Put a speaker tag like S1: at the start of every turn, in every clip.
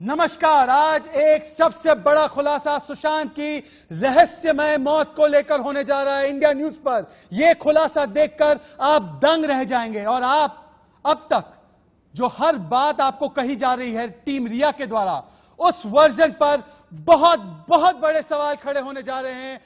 S1: नमस्कार। आज एक सबसे बड़ा खुलासा सुशांत की रहस्यमय मौत को लेकर होने जा रहा है इंडिया न्यूज पर। यह खुलासा देखकर आप दंग रह जाएंगे। और आप अब तक जो हर बात आपको कही जा रही है टीम रिया के द्वारा, उस वर्जन पर बहुत बहुत बड़े सवाल खड़े होने जा रहे हैं।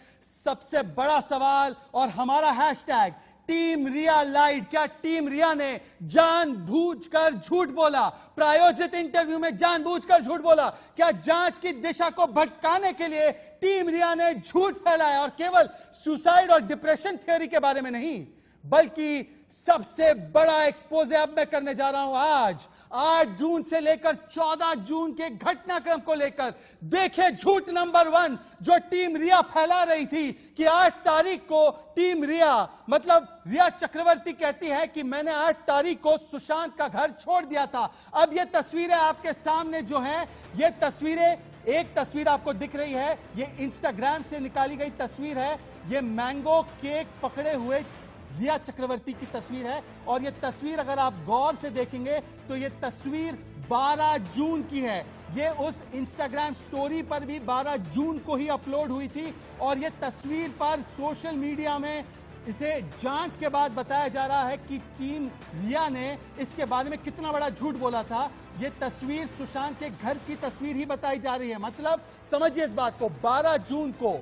S1: सबसे बड़ा सवाल और हमारा हैशटैग टीम रिया लाइड। क्या टीम रिया ने जानबूझकर झूठ बोला? प्रायोजित इंटरव्यू में जानबूझकर झूठ बोला? क्या जांच की दिशा को भटकाने के लिए टीम रिया ने झूठ फैलाया? और केवल सुसाइड और डिप्रेशन थ्योरी के बारे में नहीं, बल्कि सबसे बड़ा एक्सपोजे अब मैं करने जा रहा हूं। आज 8 जून से लेकर 14 जून के घटनाक्रम को लेकर देखे झूठ नंबर 1 जो टीम रिया फैला रही थी कि 8 तारीख को टीम रिया मतलब रिया चक्रवर्ती कहती है कि मैंने 8 तारीख को सुशांत का घर छोड़ दिया था। अब ये तस्वीरें आपके सामने जो है, ये तस्वीरें, एक तस्वीर आपको दिख रही है, ये इंस्टाग्राम से निकाली गई तस्वीर है। ये मैंगो केक पकड़े हुए रिया चक्रवर्ती की तस्वीर है। और यह तस्वीर अगर आप गौर से देखेंगे तो यह तस्वीर 12 जून की है। यह उस इंस्टाग्राम स्टोरी पर भी 12 जून को ही अपलोड हुई थी। और यह तस्वीर पर सोशल मीडिया में इसे जांच के बाद बताया जा रहा है कि टीम रिया ने इसके बारे में कितना बड़ा झूठ बोला था। यह तस्वीर सुशांत के घर की तस्वीर ही बताई जा रही है। मतलब समझिए इस बात को, 12 जून को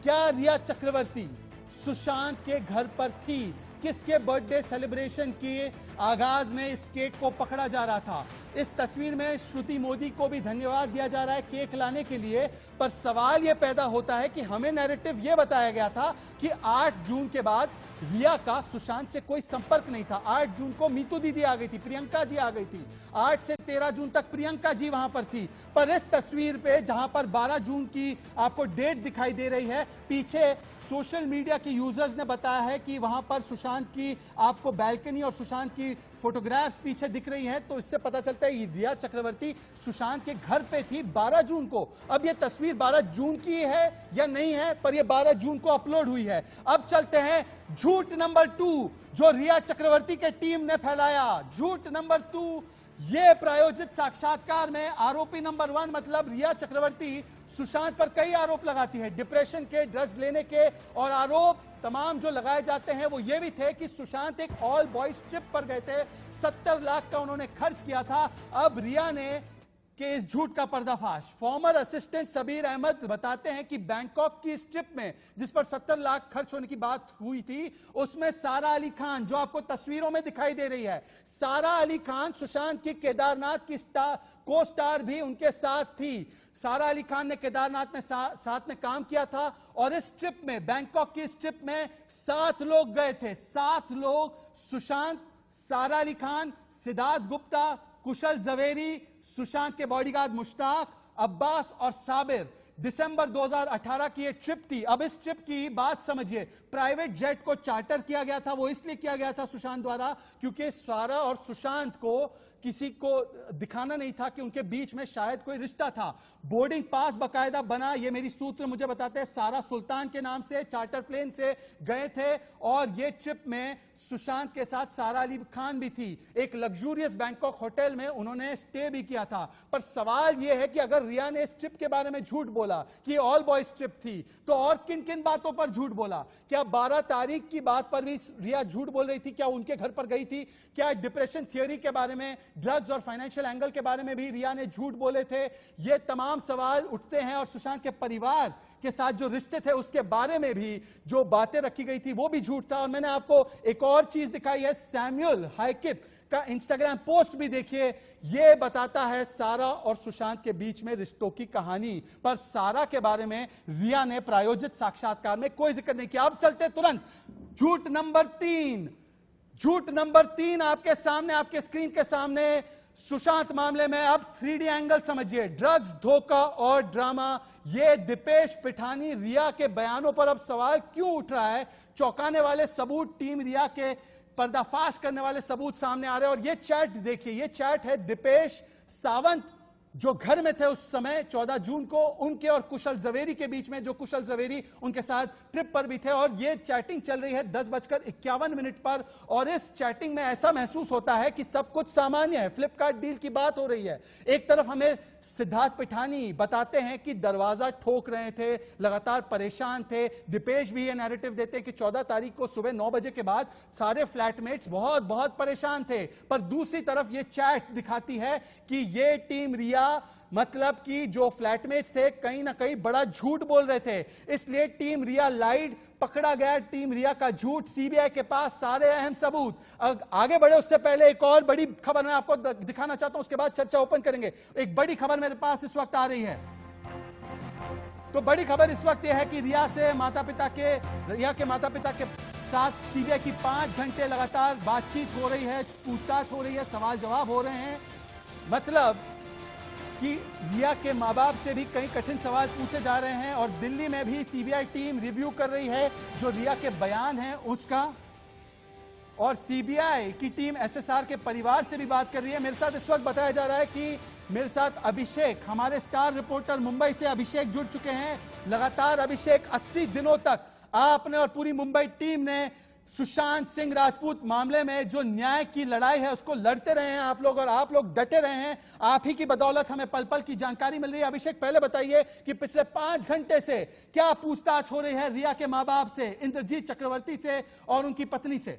S1: क्या रिया चक्रवर्ती सुशांत के घर पर थी? किसके बर्थडे सेलिब्रेशन के आगाज में इस केक को पकड़ा जा रहा था? इस तस्वीर में श्रुति मोदी को भी धन्यवाद दिया जा रहा है केक लाने के लिए। पर सवाल यह पैदा होता है कि हमें नैरेटिव यह बताया गया था कि 8 जून के बाद रिया का सुशांत से कोई संपर्क नहीं था। 8 जून को मीतू दीदी आ गई थी, प्रियंका जी आ गई थी। 8 से 13 जून तक प्रियंका जी वहां पर थी। पर इस तस्वीर पे जहां पर 12 जून की आपको डेट दिखाई दे रही है, पीछे सोशल मीडिया के यूजर्स ने बताया है कि वहां पर सुशांत की आपको बैल्कनी और सुशांत की फोटोग्राफ्स पीछे दिख रही हैं। तो इससे पता चलता है रिया चक्रवर्ती सुशांत के घर पे थी 12 जून को। अब यह तस्वीर 12 जून की है या नहीं है, पर यह 12 जून को अपलोड हुई है। अब चलते हैं झूठ नंबर 2 जो रिया चक्रवर्ती के टीम ने फैलाया। झूठ नंबर 2, यह प्रायोजित साक्षात्कार में आरोपी नंबर 1 मतलब रिया चक्रवर्ती सुशांत पर कई आरोप लगाती है, डिप्रेशन के, ड्रग्स लेने के। और आरोप तमाम जो लगाए जाते हैं वो ये भी थे कि सुशांत एक ऑल बॉयज ट्रिप पर गए थे, 70 लाख का उन्होंने खर्च किया था। अब रिया ने कि इस झूठ का पर्दाफाश। फॉर्मर असिस्टेंट सबीर अहमद बताते हैं कि बैंकॉक की इस ट्रिप में जिस पर 70 लाख खर्च होने की बात हुई थी, उसमें सारा अली खान जो आपको तस्वीरों में दिखाई दे रही है, सारा अली खान सुशांत की केदारनाथ की को स्टार भी उनके साथ थी। सारा अली खान ने केदारनाथ में साथ में काम किया था। और इस ट्रिप में, बैंकॉक की इस ट्रिप में 7 लोग गए थे। 7 लोग, सुशांत, सारा अली खान, सिद्धार्थ गुप्ता, कुशल जवेरी, सुशांत के बॉडीगार्ड मुश्ताक, अब्बास और साबिर। दिसंबर 2018 की ये ट्रिप थी। अब इस ट्रिप की बात समझिए, प्राइवेट जेट को चार्टर किया गया था। वो इसलिए किया गया था सुशांत द्वारा क्योंकि सारा और सुशांत को किसी को दिखाना नहीं था कि उनके बीच में शायद कोई रिश्ता था। बोर्डिंग पास बकायदा बना, ये मेरी सूत्र मुझे बताते हैं, सारा सुल्तान के नाम से चार्टर प्लेन से गए थे। और ये ट्रिप में सुशांत के साथ सारा अली खान भी थी। एक लग्जूरियस बैंकॉक होटल में उन्होंने स्टे भी किया था। पर सवाल यह है कि अगर रिया ने इस ट्रिप के बारे में झूठ बोला कि ऑल बॉयज ट्रिप थी, तो और किन किन बातों पर झूठ बोला? क्या 12 तारीख की बात पर भी रिया झूठ बोल रही थी? क्या उनके घर पर गई थी? क्या डिप्रेशन थियोरी के बारे में, ड्रग्स और फाइनेंशियल एंगल के बारे में भी रिया ने झूठ बोले थे? ये तमाम सवाल उठते हैं। और सुशांत के परिवार के साथ जो रिश्ते थे उसके बारे में भी जो बातें रखी गई थी वो भी झूठ था। और मैंने आपको एक और चीज दिखाई है, सैमुअल हाइकिप का इंस्टाग्राम पोस्ट भी देखिए। यह बताता है सारा और सुशांत के बीच में रिश्तों की कहानी। पर सारा के बारे में रिया ने प्रायोजित साक्षात्कार में कोई जिक्र नहीं किया। अब चलते तुरंत झूठ नंबर 3। झूठ नंबर 3 आपके सामने, आपके स्क्रीन के सामने। सुशांत मामले में अब 3D एंगल समझिए, ड्रग्स, धोखा और ड्रामा। ये दीपेश पिठानी रिया के बयानों पर अब सवाल क्यों उठ रहा है? चौंकाने वाले सबूत, टीम रिया के पर्दाफाश करने वाले सबूत सामने आ रहे हैं। और ये चैट देखिए, ये चैट है दीपेश सावंत जो घर में थे उस समय 14 जून को, उनके और कुशल जवेरी के बीच में, जो कुशल जवेरी उनके साथ ट्रिप पर भी थे। और ये चैटिंग चल रही है 10:51 पर, और इस चैटिंग में ऐसा महसूस होता है कि सब कुछ सामान्य है, फ्लिपकार्ट डील की बात हो रही है। एक तरफ हमें सिद्धार्थ पिठानी बताते हैं कि दरवाजा ठोक रहे थे, लगातार परेशान थे। दीपेश भी ये नैरेटिव देते हैं कि 14 तारीख को सुबह 9 बजे के बाद सारे फ्लैटमेट्स बहुत बहुत परेशान थे। पर दूसरी तरफ ये चैट दिखाती है कि ये टीम रिया, मतलब कि जो फ्लैटमेट्स थे कहीं ना कहीं बड़ा झूठ बोल रहे थे, इसलिए टीम रिया लाइड पकड़ा गया। टीम रिया का झूठ, सीबीआई के पास सारे अहम सबूत। आगे बढ़े उससे पहले एक और बड़ी खबर मैं आपको दिखाना चाहता हूं, उसके बाद चर्चा ओपन करेंगे। एक बड़ी खबर मेरे पास इस वक्त आ रही है। तो बड़ी खबर इस वक्त यह है कि रिया के माता पिता के साथ सीबीआई की 5 घंटे लगातार बातचीत हो रही है, पूछताछ हो रही है, सवाल जवाब हो रहे हैं। मतलब कि रिया के मां बाप से भी कई कठिन सवाल पूछे जा रहे हैं, और दिल्ली में भी सीबीआई टीम रिव्यू कर रही है जो रिया के बयान हैं उसका, और सीबीआई की टीम एसएसआर के परिवार से भी बात कर रही है। मेरे साथ इस वक्त बताया जा रहा है कि मेरे साथ अभिषेक, हमारे स्टार रिपोर्टर मुंबई से अभिषेक जुड़ चुके हैं। लगातार अभिषेक, 80 दिनों तक आपने और पूरी मुंबई टीम ने सुशांत सिंह राजपूत मामले में जो न्याय की लड़ाई है उसको लड़ते रहे हैं आप लोग, और आप लोग डटे रहे हैं। आप ही की बदौलत हमें पल पल की जानकारी मिल रही है। अभिषेक, पहले बताइए कि पिछले 5 घंटे से क्या पूछताछ हो रही है रिया के मां बाप से, इंद्रजीत चक्रवर्ती से और उनकी पत्नी से?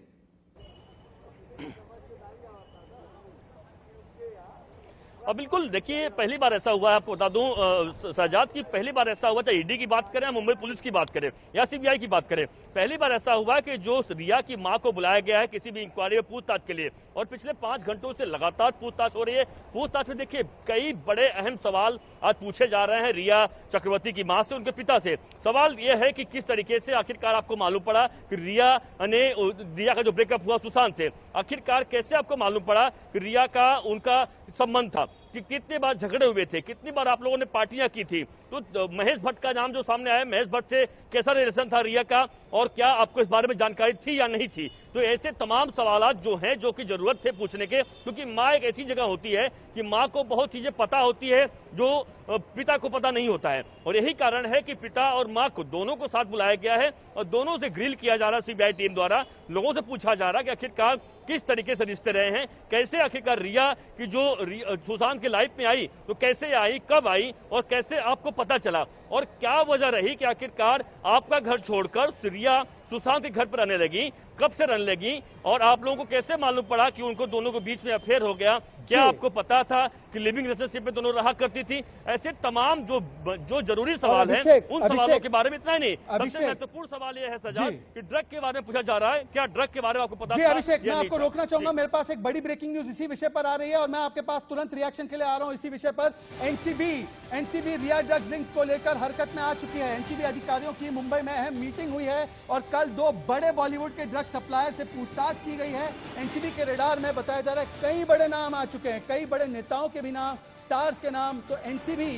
S2: बिल्कुल, देखिए पहली बार ऐसा हुआ है, आपको बता दूं सजाद की, पहली बार ऐसा हुआ, चाहे ईडी की बात करें, मुंबई पुलिस की बात करें या सीबीआई की बात करें, पहली बार ऐसा हुआ कि जो रिया की मां को बुलाया गया है किसी भी इंक्वायरी में पूछताछ के लिए, और पिछले 5 घंटों से लगातार पूछताछ हो रही है। पूछताछ में देखिए कई बड़े अहम सवाल आज पूछे जा रहे हैं रिया चक्रवर्ती की मां से, उनके पिता से। सवाल यह है कि किस तरीके से आखिरकार आपको मालूम पड़ा कि रिया का जो ब्रेकअप हुआ सुशांत से, आखिरकार कैसे आपको मालूम पड़ा कि रिया का उनका संबंध था, कि कितने बार झगड़े हुए थे, कितनी बार आप लोगों ने पार्टियां की थी। तो महेश भट्ट का नाम जो सामने आया, महेश भट्ट से कैसा रिलेशन था रिया का, और क्या आपको इस बारे में जानकारी थी या नहीं थी? तो ऐसे तमाम सवाल जो हैं, जो कि जरूरत थे पूछने के, क्योंकि माँ एक ऐसी जगह होती है कि माँ को बहुत चीजें पता होती है जो पिता को पता नहीं होता है, और यही कारण है कि पिता और माँ को दोनों को साथ बुलाया गया है और दोनों से ग्रिल किया जा रहा है सीबीआई टीम द्वारा। लोगों से पूछा जा रहा है कि आखिरकार किस तरीके से रिश्ते रहे हैं, कैसे आखिरकार रिया की जो सुशांत की लाइफ में आई तो कैसे आई, कब आई और कैसे आपको पता चला, और क्या वजह रही कि आखिरकार आपका घर छोड़कर रिया सुशांत के घर पर रहने लगी, कब से रहने लगी, और आप लोगों को कैसे मालूम पड़ा कि उनको दोनों के बीच में अफेयर हो गया? क्या आपको पता था कि लिविंग रिलेशनशिप में दोनों रहा करती थी? ऐसे तमाम जो जरूरी सवाल हैं, उन सवालों के बारे में इतना ही नहीं, सबसे महत्वपूर्ण सवाल यह है सजाद कि ड्रग के बारे में पूछा जा रहा है, क्या ड्रग के बारे में आपको पता था?
S1: अभिषेक, मैं आपको रोकना चाहूंगा, मेरे पास एक बड़ी ब्रेकिंग न्यूज इसी विषय पर आ रही है और मैं आपके पास तुरंत रिएक्शन के लिए आ रहा हूं इसी विषय पर। एनसीबी रिया ड्रग्स लिंक को लेकर हरकत में आ चुकी है। एनसीबी अधिकारियों की मुंबई में अहम मीटिंग हुई है और कल 2 बड़े बॉलीवुड के ड्रग सप्लायर से पूछताछ की गई है। एनसीबी के रेडार में बताया जा रहा है कई बड़े नाम आ चुके हैं, कई बड़े नेताओं के भी नाम, स्टार्स के नाम, तो एनसीबी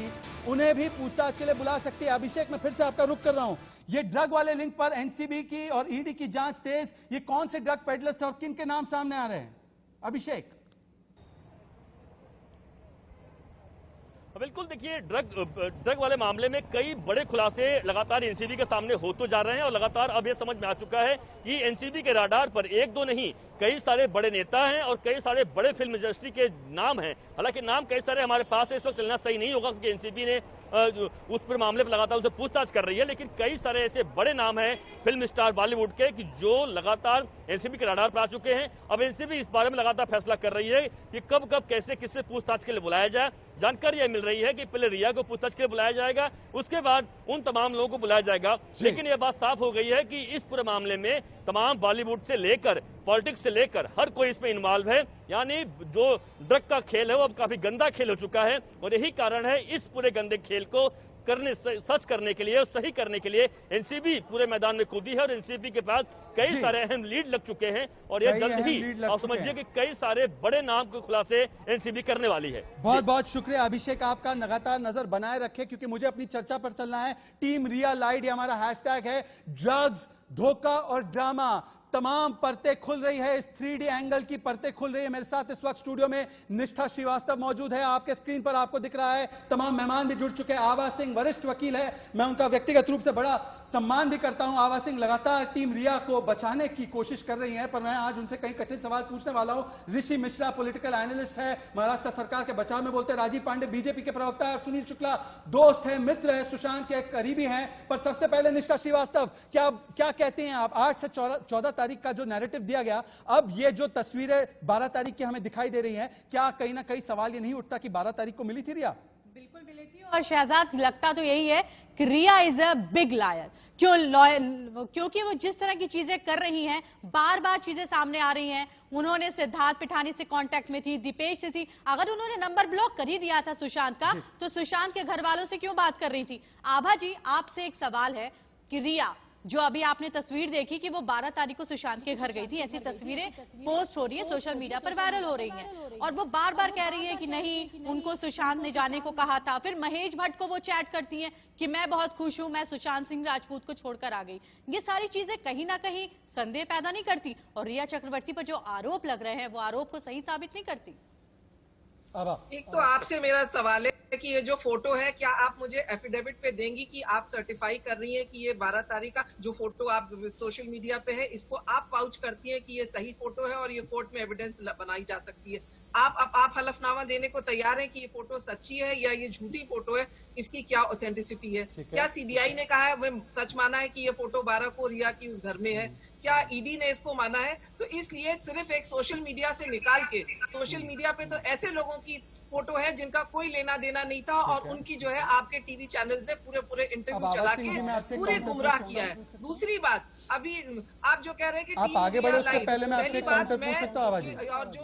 S1: उन्हें भी पूछताछ के लिए बुला सकती है। अभिषेक, मैं फिर से आपका रुख कर रहा हूं, ये ड्रग वाले लिंक पर एनसीबी की और ईडी की जांच तेज, ये कौन से ड्रग पेडलर्स थे और किन के नाम सामने आ रहे हैं? अभिषेक।
S2: बिल्कुल, देखिए ड्रग वाले मामले में कई बड़े खुलासे लगातार एनसीबी के सामने हो तो जा रहे हैं, और लगातार अब यह समझ में आ चुका है कि एनसीबी के राडार पर 1-2 नहीं, कई सारे बड़े नेता हैं और कई सारे बड़े फिल्म इंडस्ट्री के नाम हैं। हालांकि नाम कई सारे हमारे पास है, इस वक्त चलना सही नहीं होगा क्योंकि एनसीबी ने उस पर मामले पर लगातार उसे पूछताछ कर रही है, लेकिन कई सारे ऐसे बड़े नाम हैं फिल्म स्टार बॉलीवुड के कि जो लगातार एनसीबी के राडार पर आ चुके हैं। अब एनसीबी इस बारे में लगातार फैसला कर रही है कि कब कब कैसे किससे पूछताछ के लिए बुलाया जाए। जानकारी यह मिल रही है कि पहले रिया को पूछताछ के लिए बुलाया जाएगा, उसके बाद उन तमाम लोगों को बुलाया जाएगा। लेकिन यह बात साफ हो गई है कि इस पूरे मामले में तमाम बॉलीवुड से लेकर पॉलिटिक्स से लेकर हर कोई इसमें इन्वॉल्व है, यानी जो ड्रग का खेल है वो अब काफी गंदा खेल हो चुका है, और यही कारण है इस पूरे गंदे खेल को सच करने के लिए, सही करने के लिए एनसीबी पूरे मैदान में कूदी है, और एनसीबी के पास कई सारे अहम लीड लग चुके हैं, और ये जल्द ही आप समझिए कि कई सारे बड़े नाम के खुलासे एनसीबी करने वाली है।
S1: बहुत बहुत शुक्रिया अभिषेक, आपका लगातार नजर बनाए रखे, क्योंकि मुझे अपनी चर्चा पर चलना है। टीम रिया लाइट, ये हमारा हैशटैग है, ड्रग्स, धोखा और ड्रामा, तमाम परतें खुल रही है, इस 3D एंगल की परतें खुल रही है। मेरे साथ इस वक्त स्टूडियो में निष्ठा श्रीवास्तव मौजूद है। आपके स्क्रीन पर आपको दिख रहा है, तमाम मेहमान भी जुड़ चुके हैं। आभा सिंह वरिष्ठ वकील है, मैं उनका व्यक्तिगत रूप से बड़ा सम्मान भी करता हूं। आभा सिंह लगातार टीम रिया को बचाने की कोशिश कर रही हैं, पर मैं आज उनसे कई कठिन सवाल पूछने वाला हूं। ऋषि मिश्रा पॉलिटिकल एनालिस्ट है, महाराष्ट्र सरकार के बचाव में बोलते हैं। राजीव पांडे बीजेपी के प्रवक्ता है और सुनील शुक्ला दोस्त है, मित्र है, सुशांत के करीबी हैं। पर सबसे पहले निष्ठा श्रीवास्तव, क्या कहते हैं आप? 8 से 14 तारीख का जो नैरेटिव दिया गया, अब ये जो तस्वीरें 12 तारीख की हमें दिखाई दे रही हैं, क्या कहीं ना कहीं सवाल ये नहीं उठता कि 12 तारीख को मिली थी रिया?
S3: बिल्कुल मिली थी। और शहजाद, लगता तो यही है कि रिया इज अ बिग लायर। क्योंकि वो जिस तरह की चीजें कर रही हैं, बार बार चीजें सामने आ रही हैं। उन्होंने सिद्धार्थ पिठानी से कांटेक्ट में थी, दीपेश से थी। अगर उन्होंने नंबर ब्लॉक कर ही दिया था सुशांत का, तो सुशांत के घर वालों से क्यों बात कर रही थी? आभा जी, आपसे एक सवाल है कि रिया, जो अभी आपने तस्वीर देखी कि वो 12 तारीख को सुशांत के घर गई थी, ऐसी तस्वीरें पोस्ट हो रही है, सोशल मीडिया पर वायरल हो रही हैं, और वो बार बार कह रही है कि नहीं, उनको सुशांत ने जाने को कहा था। फिर महेश भट्ट को वो चैट करती हैं कि मैं बहुत खुश हूं, मैं सुशांत सिंह राजपूत को छोड़कर आ गई। ये सारी चीजें कहीं ना कहीं संदेह पैदा नहीं करती? और रिया चक्रवर्ती पर जो आरोप लग रहे हैं, वो आरोप को सही साबित नहीं करती?
S4: एक तो आपसे मेरा सवाल है कि ये जो फोटो है, क्या आप मुझे एफिडेविट पे देंगी कि आप सर्टिफाई कर रही हैं कि ये 12 तारीख का जो फोटो आप सोशल मीडिया पे है, इसको आप पाउच करती हैं कि ये सही फोटो है और ये कोर्ट में एविडेंस बनाई जा सकती है? आप हलफनामा देने को तैयार हैं कि ये फोटो सच्ची है या ये झूठी फोटो है? इसकी क्या ऑथेंटिसिटी है? क्या सीबीआई ने कहा है, वह सच माना है कि ये फोटो 12 को रिया की उस घर में है? क्या ईडी ने इसको माना है? तो इसलिए सिर्फ एक सोशल मीडिया से निकाल के, सोशल मीडिया पे तो ऐसे लोगों की फोटो है जिनका कोई लेना देना नहीं था, और उनकी जो है आपके टीवी चैनल ने पूरे इंटरव्यू चला के पूरे गुमराह किया है। दूसरी बात, अभी आप जो कह रहे हैं कि
S1: आप आगे बढ़ो, उससे पहले मैं आपसे काउंटर पूछ सकता हूं? आवाज
S4: और जो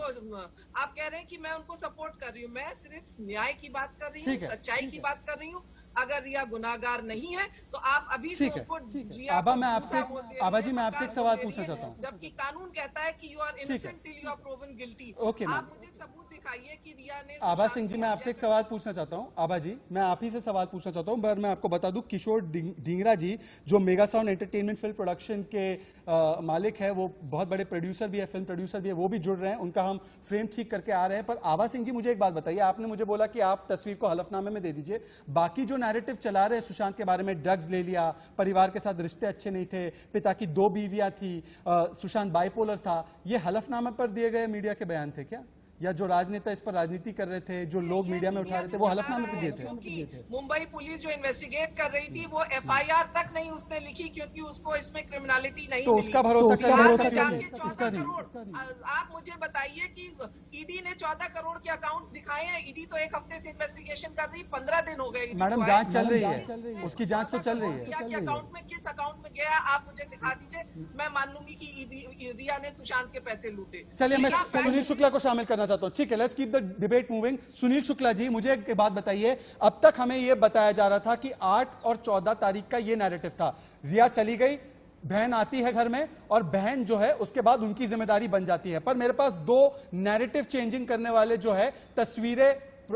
S4: आप कह रहे हैं कि मैं उनको सपोर्ट कर रही हूँ, मैं सिर्फ न्याय की बात कर रही हूँ, सच्चाई की बात कर रही हूँ। अगर रिया गुनाहगार नहीं है तो आप अभी से उनको
S1: आभा, मैं आपसे आभा जी, मैं आपसे एक सवाल पूछना चाहता हूँ।
S4: जबकि कानून कहता है कि you are innocent till you are proven guilty. आप मुझे सबूत दिखाइए कि रिया ने।
S1: आभा सिंह जी, मैं आपसे एक सवाल पूछना चाहता हूँ। आभा जी, मैं आप ही से सवाल पूछना चाहता हूँ, पर मैं आपको बता दूं, किशोर ढींगरा जी जो mega sound entertainment film production के मालिक है, वो बहुत बड़े प्रोड्यूसर भी है, फिल्म प्रोड्यूसर भी है, वो भी जुड़ रहे हैं। उनका हम फ्रेम ठीक करके आ रहे हैं। पर आभा सिंह जी, मुझे एक बात बताइए, आपने मुझे बोला कि आप तस्वीर को हलफनामे में दे दीजिए, बाकी जो नैरेटिव चला रहे हैं सुशांत के बारे में, ड्रग्स ले लिया, परिवार के साथ रिश्ते अच्छे नहीं थे, पिता की 2 बीवियां थी, सुशांत बाइपोलर था, ये हलफनामे पर दिए गए मीडिया के बयान थे क्या? या जो राजनेता इस पर राजनीति कर रहे थे, जो लोग मीडिया में उठा रहे थे, वो हलफनामे पे दिए थे?
S4: मुंबई पुलिस जो इन्वेस्टिगेट कर रही थी, वो एफआईआर तक नहीं उसने लिखी, क्योंकि उसको इसमें क्रिमिनलिटी नहीं
S1: तो उसका भरोसा
S4: आप मुझे बताइए कि ईडी ने 14 करोड़ के अकाउंट्स दिखाए हैं। ईडी तो 1 हफ्ते से इन्वेस्टिगेशन कर रही, 15 दिन हो गए।
S1: मैडम, जांच चल रही है, उसकी जांच तो चल रही है।
S4: क्या अकाउंट में, किस अकाउंट में गया, आप मुझे दिखा दीजिए, मैं मान लूंगी कि रिया ने सुशांत के पैसे लूटे।
S1: चलिए, मैं सुनील शुक्ला को शामिल करना चाहता हूं। ठीक है, let's keep the debate moving. Sunil Shukla ji, मुझे एक बात बताइए, अब तक हमें यह बताया जा रहा था कि 8 और 14 तारीख का यह नैरेटिव था, रिया चली गई, बहन आती है घर में, और बहन जो है उसके बाद उनकी जिम्मेदारी बन जाती है। पर मेरे पास 2 नैरेटिव चेंजिंग करने वाले जो है तस्वीरें,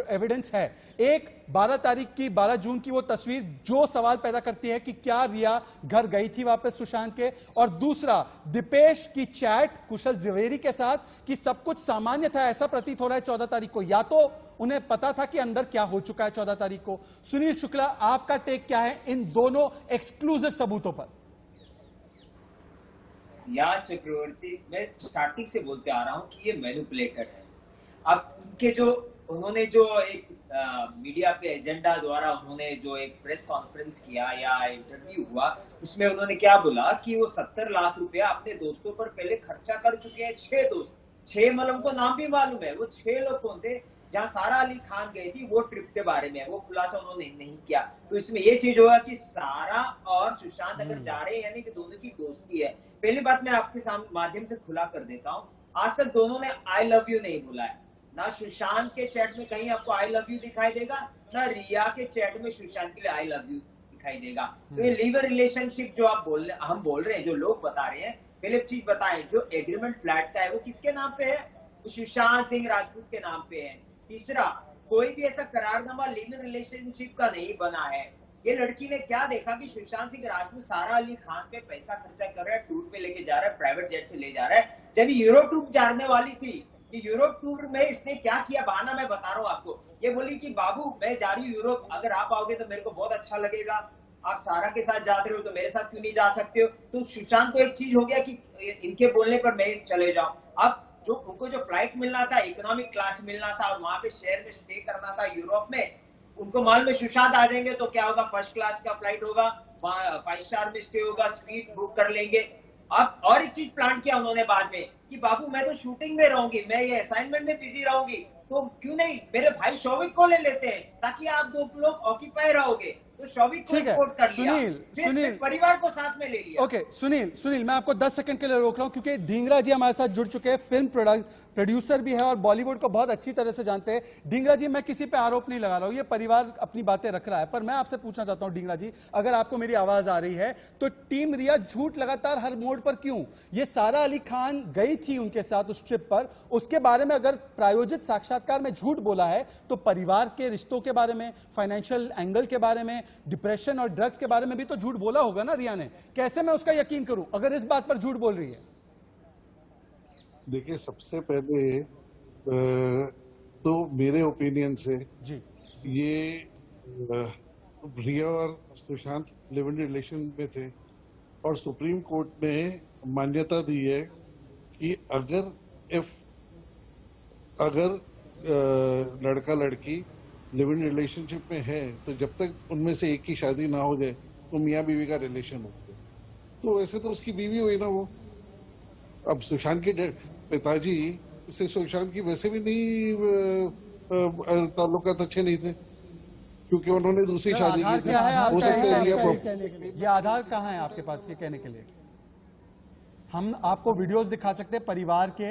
S1: एविडेंस है। एक 12 तारीख की, 12 जून की वो तस्वीर जो सवाल पैदा करती है कि क्या रिया घर गई थी वापस सुशांत के, और दूसरा दीपेश की चैट कुशल जवेरी के साथ कि सब कुछ सामान्य था, ऐसा प्रतीत हो रहा है 14 तारीख को। या तो उन्हें पता था कि अंदर क्या हो चुका है 14 तारीख को। सुनील शुक्ला, आपका टेक क्या है इन दोनों एक्सक्लूसिव सबूतों पर?
S5: या चक्रवर्ती, मैं स्टार्टिंग से बोलते आ रहा हूं कि ये मैनिपुलेटेड है। अब उनके जो उन्होंने जो एक मीडिया पे एजेंडा द्वारा उन्होंने जो एक प्रेस कॉन्फ्रेंस किया या इंटरव्यू हुआ, उसमें उन्होंने क्या बोला कि वो 70 लाख रुपया अपने दोस्तों पर पहले खर्चा कर चुके हैं। 6 दोस्त, 6 मतलब उनको नाम भी मालूम है, वो 6 लोग कौन थे? जहाँ सारा अली खान गई थी, वो ट्रिप के बारे में वो खुलासा उन्होंने नहीं किया। तो इसमें ये चीज होगा कि सारा और सुशांत अगर जा रहे हैं, यानी कि दोनों की दोस्ती है। पहली बात मैं आपके माध्यम से खुला कर देता हूँ, आज तक दोनों ने आई लव यू नहीं बोला है। ना सुशांत के चैट में कहीं आपको आई लव यू दिखाई देगा, ना रिया के चैट में सुशांत के लिए आई लव यू दिखाई देगा। तो ये लीवर रिलेशनशिप जो हम बोल रहे हैं, जो लोग बता रहे हैं, पहले चीज बताएं, जो एग्रीमेंट फ्लैट का है वो किसके नाम पे है? वो सुशांत सिंह राजपूत के नाम पे है। तीसरा, कोई भी ऐसा करारनामा लिव इन रिलेशनशिप का नहीं बना है। ये लड़की ने क्या देखा कि सुशांत सिंह राजपूत सारा अली खान पे पैसा खर्चा कर रहा है, टूर पे लेके जा रहा है, प्राइवेट जेट से ले जा रहा है, जब यूरोप टूर जाने वाली थी कि यूरोप टूर में इसने क्या किया, बहाना मैं बता रहा हूँ आपको। ये बोली कि बाबू मैं जा रही हूँ यूरोप, अगर आप आओगे तो मेरे को बहुत अच्छा लगेगा, आप सारा के साथ जाते हो तो मेरे साथ क्यों नहीं जा सकते हो। तो सुशांत को एक चीज हो गया कि इनके बोलने पर मैं चले जाऊं। अब जो उनको जो फ्लाइट मिलना था, इकोनॉमिक क्लास मिलना था और वहां पे शहर में स्टे करना था यूरोप में, उनको मालूम में सुशांत आ जाएंगे तो क्या होगा, फर्स्ट क्लास का फ्लाइट होगा, वहां 5 स्टार में स्टे होगा, स्वीट बुक कर लेंगे। अब और एक चीज प्लान किया उन्होंने बाद में कि बाबू मैं तो शूटिंग में रहूंगी, मैं ये असाइनमेंट में बिजी रहूंगी, तो क्यों नहीं मेरे भाई शौविक को ले लेते हैं ताकि आप 2 लोग ऑक्यूपाई रहोगे। तो शौविक को रिपोर्ट कर लिया, सुनील परिवार को साथ में ले लिया।
S1: ओके सुनील मैं आपको 10 सेकंड के लिए रोक रहा हूं क्योंकि ढींगरा जी हमारे साथ जुड़ चुके हैं, फिल्म प्रोड्यूसर भी है और बॉलीवुड को बहुत अच्छी तरह से जानते हैं। ढींगरा जी मैं किसी पे आरोप नहीं लगा रहा हूं, ये परिवार अपनी बातें रख रहा है, पर मैं आपसे पूछना चाहता हूं ढींगरा जी, अगर आपको मेरी आवाज आ रही है तो टीम रिया झूठ लगातार हर मोड़ पर क्यों? ये सारा अली खान गई थी उनके साथ उस ट्रिप पर, उसके बारे में अगर प्रायोजित साक्षात्कार में झूठ बोला है तो परिवार के रिश्तों के बारे में, फाइनेंशियल एंगल के बारे में, डिप्रेशन और ड्रग्स के बारे में भी तो झूठ बोला होगा ना रिया ने। कैसे मैं उसका यकीन करूं अगर इस बात पर झूठ बोल रही है?
S6: देखिए सबसे पहले तो मेरे ओपिनियन से
S1: जी
S6: ये रिया और सुशांत लिव इन रिलेशन में थे और सुप्रीम कोर्ट ने मान्यता दी है कि अगर लड़का लड़की लिव इन रिलेशनशिप में है तो जब तक उनमें से एक की शादी ना हो जाए तो मियाँ बीवी का रिलेशन होता है। तो वैसे तो उसकी बीवी हुई ना वो। अब सुशांत के पिताजी से सुशांत की वैसे भी नहीं ताल्लुकात अच्छे नहीं थे क्योंकि उन्होंने दूसरी शादी की थी। हो सकता है
S1: ये आधार कहाँ है आपके पास ये कहने के लिए? हम आपको वीडियोस दिखा सकते हैं, परिवार के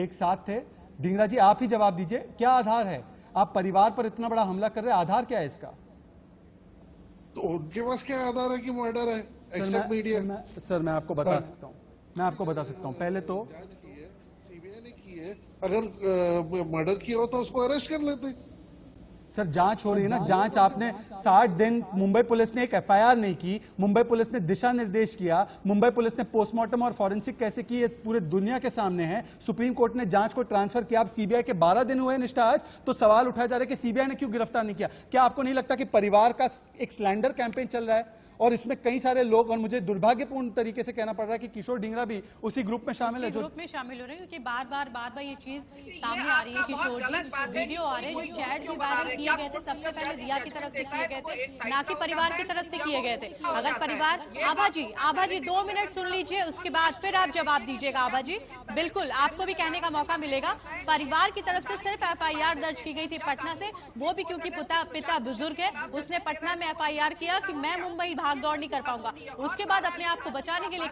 S1: एक साथ थे। ढींगरा जी आप ही जवाब दीजिए, क्या आधार है? आप परिवार पर इतना बड़ा हमला कर रहे हैं, आधार क्या है इसका?
S6: तो उनके पास क्या आधार है कि मर्डर है? Accept media.
S1: सर मैं आपको बता सकता हूँ, मैं आपको बता सकता हूँ। पहले तो
S6: सीबीआई ने की है, अगर मर्डर किया हो तो उसको अरेस्ट कर लेते।
S1: सर जांच हो रही है ना, जांच आपने 60 दिन, मुंबई पुलिस ने एक एफआईआर नहीं की, मुंबई पुलिस ने दिशा निर्देश किया, मुंबई पुलिस ने पोस्टमार्टम और फॉरेंसिक कैसे की ये पूरे दुनिया के सामने है। सुप्रीम कोर्ट ने जांच को ट्रांसफर किया। अब सीबीआई के 12 दिन हुए निष्ठा आज, तो सवाल उठाया जा रहा है कि सीबीआई ने क्यों गिरफ्तार नहीं किया? क्या आपको नहीं लगता कि परिवार का एक स्लैंडर कैंपेन चल रहा है और इसमें कई सारे लोग, और मुझे दुर्भाग्यपूर्ण तरीके से कहना पड़ रहा है कि किशोर ढींगरा भी उसी ग्रुप में शामिल है, जो
S3: ग्रुप में शामिल हो रहे हैं, क्योंकि बार बार ये चीज सामने आ रही है। किशोर जी वीडियो आ रहे हैं जो चैट भी वायरल किए गए थे, सबसे पहले रिया की तरफ से किए गए थे, ना कि परिवार की तरफ से किए गए थे। अगर परिवार, आभा जी 2 मिनट सुन लीजिए, उसके बाद फिर आप जवाब दीजिएगा। आभा जी बिल्कुल आपको भी कहने का मौका मिलेगा। परिवार की तरफ से सिर्फ एफआईआर दर्ज की गई थी पटना से, वो भी क्योंकि पिता बुजुर्ग है, उसने पटना में एफआईआर किया कि मैं मुंबई भाग दौड़ नहीं कर पाऊंगा। उसके बाद अपने आप को बचाने के लिए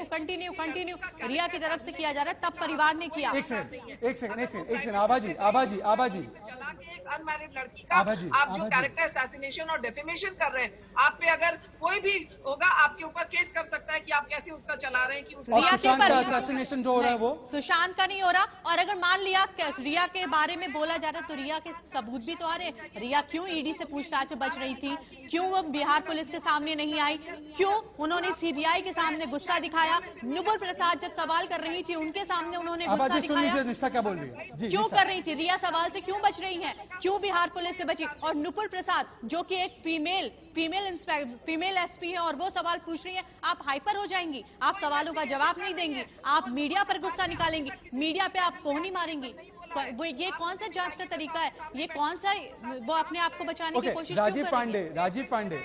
S3: कंटिन्यू रिया की तरफ से किया जा रहा है, तब परिवार ने किया।
S1: एक सेकंड आभा जी
S4: एक अनमैरिड लड़की का आप जो कैरेक्टर असैसिनेशन और डेफेमेशन कर रहे हैं, आप पे अगर कोई भी होगा आपके ऊपर केस कर सकता है कि आप कैसे उसका चला रहे हैं कि
S1: सुशांत का असैसिनेशन जो हो रहा है वो
S3: सुशांत का नहीं हो रहा। और अगर मान लिया रिया के बारे में बोला जा रहा है तो रिया के सबूत भी तो आ रहे हैं। रिया क्यों ईडी से पूछताछ में बच रही थी, क्यों वो बिहार पुलिस के सामने नहीं आई, क्यों उन्होंने सीबीआई के सामने गुस्सा दिखाया, नुपुर प्रसाद जब सवाल कर रही थी उनके सामने उन्होंने गुस्सा दिखाया।
S1: निष्ठा क्या बोल रही है?
S3: क्यों कर रही थी रिया, सवाल से क्यों बच रही है, क्यों बिहार पुलिस से बची? और नुपुर प्रसाद जो कि एक फीमेल एसपी है और वो सवाल पूछ रही है, आप हाइपर हो जाएंगी, आप सवालों का जवाब नहीं देंगी, आप मीडिया पर गुस्सा निकालेंगी, मीडिया पे आप कोहनी मारेंगी। वो ये कौन सा जांच का तरीका है? ये कौन सा वो अपने आप को बचाने की कोशिश?
S1: राजीव पांडे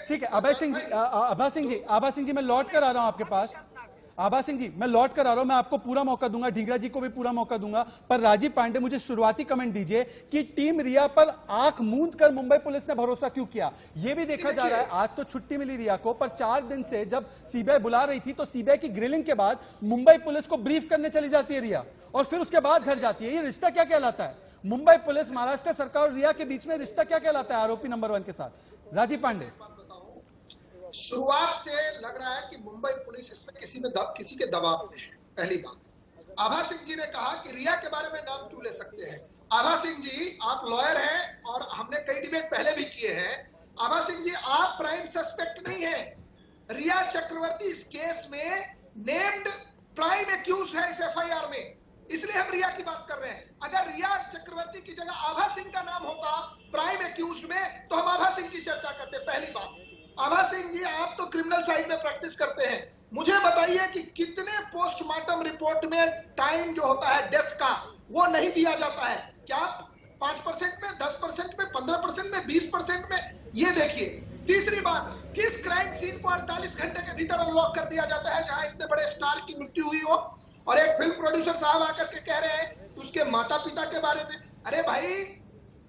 S1: ठीक है। आभा सिंह जी मैं लौट कर आ रहा हूं आपके पास। आभा सिंह जी मैं लौट कर आ रहा हूं, मैं आपको पूरा मौका दूंगा, ढींगरा जी को भी पूरा मौका दूंगा, पर राजीव पांडे मुझे शुरुआती कमेंट दीजिए कि टीम रिया पर आंख मूंद कर मुंबई पुलिस ने भरोसा क्यों किया? यह भी देखा जा रहा है, आज तो छुट्टी मिली रिया को, पर 4 दिन से जब सीबीआई बुला रही थी तो सीबीआई की ग्रिलिंग के बाद मुंबई पुलिस को ब्रीफ करने चली जाती है रिया और फिर उसके बाद घर जाती है। ये रिश्ता क्या कहलाता है? मुंबई पुलिस, महाराष्ट्र सरकार और रिया के बीच में रिश्ता क्या कहलाता है आरोपी नंबर 1 के साथ? राजीव पांडे।
S7: शुरुआत से लग रहा है कि मुंबई पुलिस इसमें किसी के दबाव में है। पहली बात, आभा सिंह जी ने कहा कि रिया के बारे में नाम क्यों ले सकते हैं, आभा सिंह जी, आप लॉयर हैं और हमने कई डिबेट पहले भी किए हैं। आभा सिंह जी, आप प्राइम सस्पेक्ट नहीं है। रिया चक्रवर्ती इस केस में नेम्ड प्राइम एक्यूज है इस एफआईआर में, इसलिए हम रिया की बात कर रहे हैं। अगर रिया चक्रवर्ती की जगह आभा सिंह का नाम होता प्राइम एक्यूज में, तो हम आभा सिंह की चर्चा करते। पहली बात, आभा सिंह जी, आप तो क्रिमिनल साइड में प्रैक्टिस करते हैं, मुझे बताइए कि कितने पोस्टमार्टम रिपोर्ट में टाइम जो होता है डेथ का वो नहीं दिया जाता है? क्या 5% में, 10% में, 15% में, 20% में? ये देखिए। तीसरी बात, किस क्राइम सीन को 48 घंटे के भीतर अनलॉक कर दिया जाता है जहां इतने बड़े स्टार की मृत्यु हुई हो, और एक फिल्म प्रोड्यूसर साहब आकर के कह रहे हैं उसके माता पिता के बारे में? अरे भाई,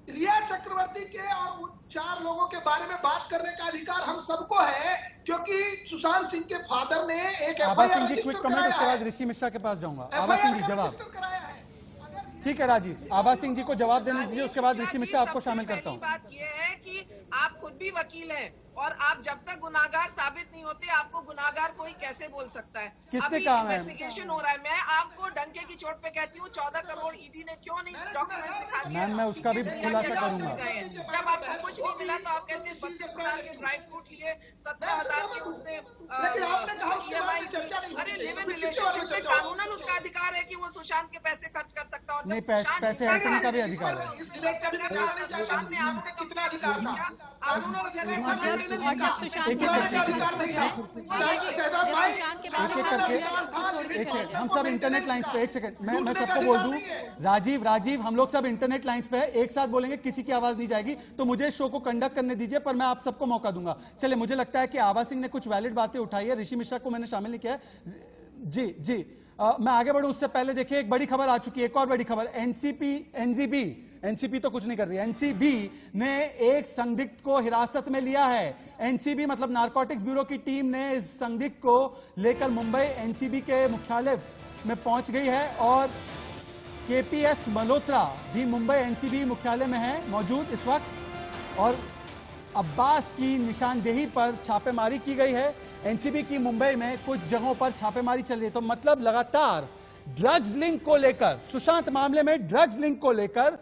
S7: रिया चक्रवर्ती के और 4 लोगों के बारे में बात करने का अधिकार हम सबको है, क्योंकि सुशांत सिंह के फादर ने एक
S1: आभा सिंह
S7: एफआईआर
S1: जी, क्विक
S7: रजिस्टर
S1: कमेंट,
S7: कराया
S1: उसके बाद
S7: है।
S1: ऋषि मिश्रा के पास जाऊंगा। आभा सिंह जी, जवाब।
S7: रजिस्टर कराया है।
S1: ठीक है राजीव, आभा सिंह जी को जवाब देने दीजिए, उसके बाद ऋषि
S4: राजीव,
S1: मिश्रा आपको
S4: सबसे
S1: शामिल करता
S4: पहली
S1: हूँ।
S4: बात ये है कि आप खुद भी वकील हैं, और आप जब तक गुनाहगार साबित नहीं होते, आपको गुनाहगार कोई कैसे बोल सकता है?
S1: किसने
S4: अभी
S1: कहा है?
S4: इन्वेस्टिगेशन हो रहा है। मैं आपको डंके की चोट पे कहती हूँ, 14 करोड़ ईडी ने क्यों नहीं डॉक्यूमेंट दिखा दिया?
S1: मैम, मैं उसका भी खुलासा करूंगा।
S4: जब आपको कुछ नहीं मिला तो आप कहते हैं 32,000 के ड्राई फ्रूट लिए, 17,000 के उसने
S7: लेकिन आपने कहा उसके बारे में चर्चा नहीं होनी
S4: अरे
S7: चाहिए।
S4: लिव इन
S7: किसके बारे में
S4: रिलेशनशिप में
S7: चर्चा होगी?
S4: कानूनन उसका अधिकार है कि वो सुशांत के पैसे खर्च कर सकता है। और जब
S1: नहीं,
S4: सुशांत
S1: पैसे
S4: जितना
S1: हड़पने का भी
S4: है,
S1: अधिकार है।
S4: इस डिबेट से क्या जाना नहीं चाहिए? सुशांत ने आप पे
S7: कितना अधिकार था?
S4: कानूनों के तहत
S3: और जब सुशांत
S1: एक
S3: के
S1: एक
S3: बारे में
S7: अधिकार नहीं था। शहजाद भाई,
S3: सुशांत के
S1: एक
S3: बारे
S1: एक
S3: में
S1: करके एक
S3: छोड़
S1: सेकंड, हम सब इंटरनेट लाइंस पे, एक सेकंड, मैं सबको बोल दूं, राजीव, हम लोग सब इंटरनेट लाइंस पे है, एक साथ बोलेंगे, किसी की आवाज नहीं जाएगी, तो मुझे शो को कंडक्ट करने दीजिए, पर मैं आप सबको मौका दूंगा। चलिए, मुझे लगता है कि आभा सिंह ने कुछ वैलिड बातें उठाई है, ऋषि मिश्रा को मैंने शामिल नहीं किया है। जी, मैं आगे बढ़ूं उससे पहले देखिए, एक बड़ी खबर आ चुकी है, एक और बड़ी खबर। एनसीबी तो कुछ नहीं कर रही है। एनसीबी ने एक संदिग्ध को हिरासत में लिया है। एनसीबी मतलब नारकोटिक्स ब्यूरो की टीम ने इस संदिग्ध को लेकर मुंबई एनसीबी के मुख्यालय में पहुंच गई है, और केपीएस मल्होत्रा भी मुंबई एनसीबी मुख्यालय में है मौजूद इस वक्त, और अब्बास की निशानदेही पर छापेमारी की गई है। एनसीबी की मुंबई में कुछ जगहों पर छापेमारी चल रही है। तो मतलब लगातार ड्रग्स लिंक को लेकर, सुशांत मामले में ड्रग्स लिंक को लेकर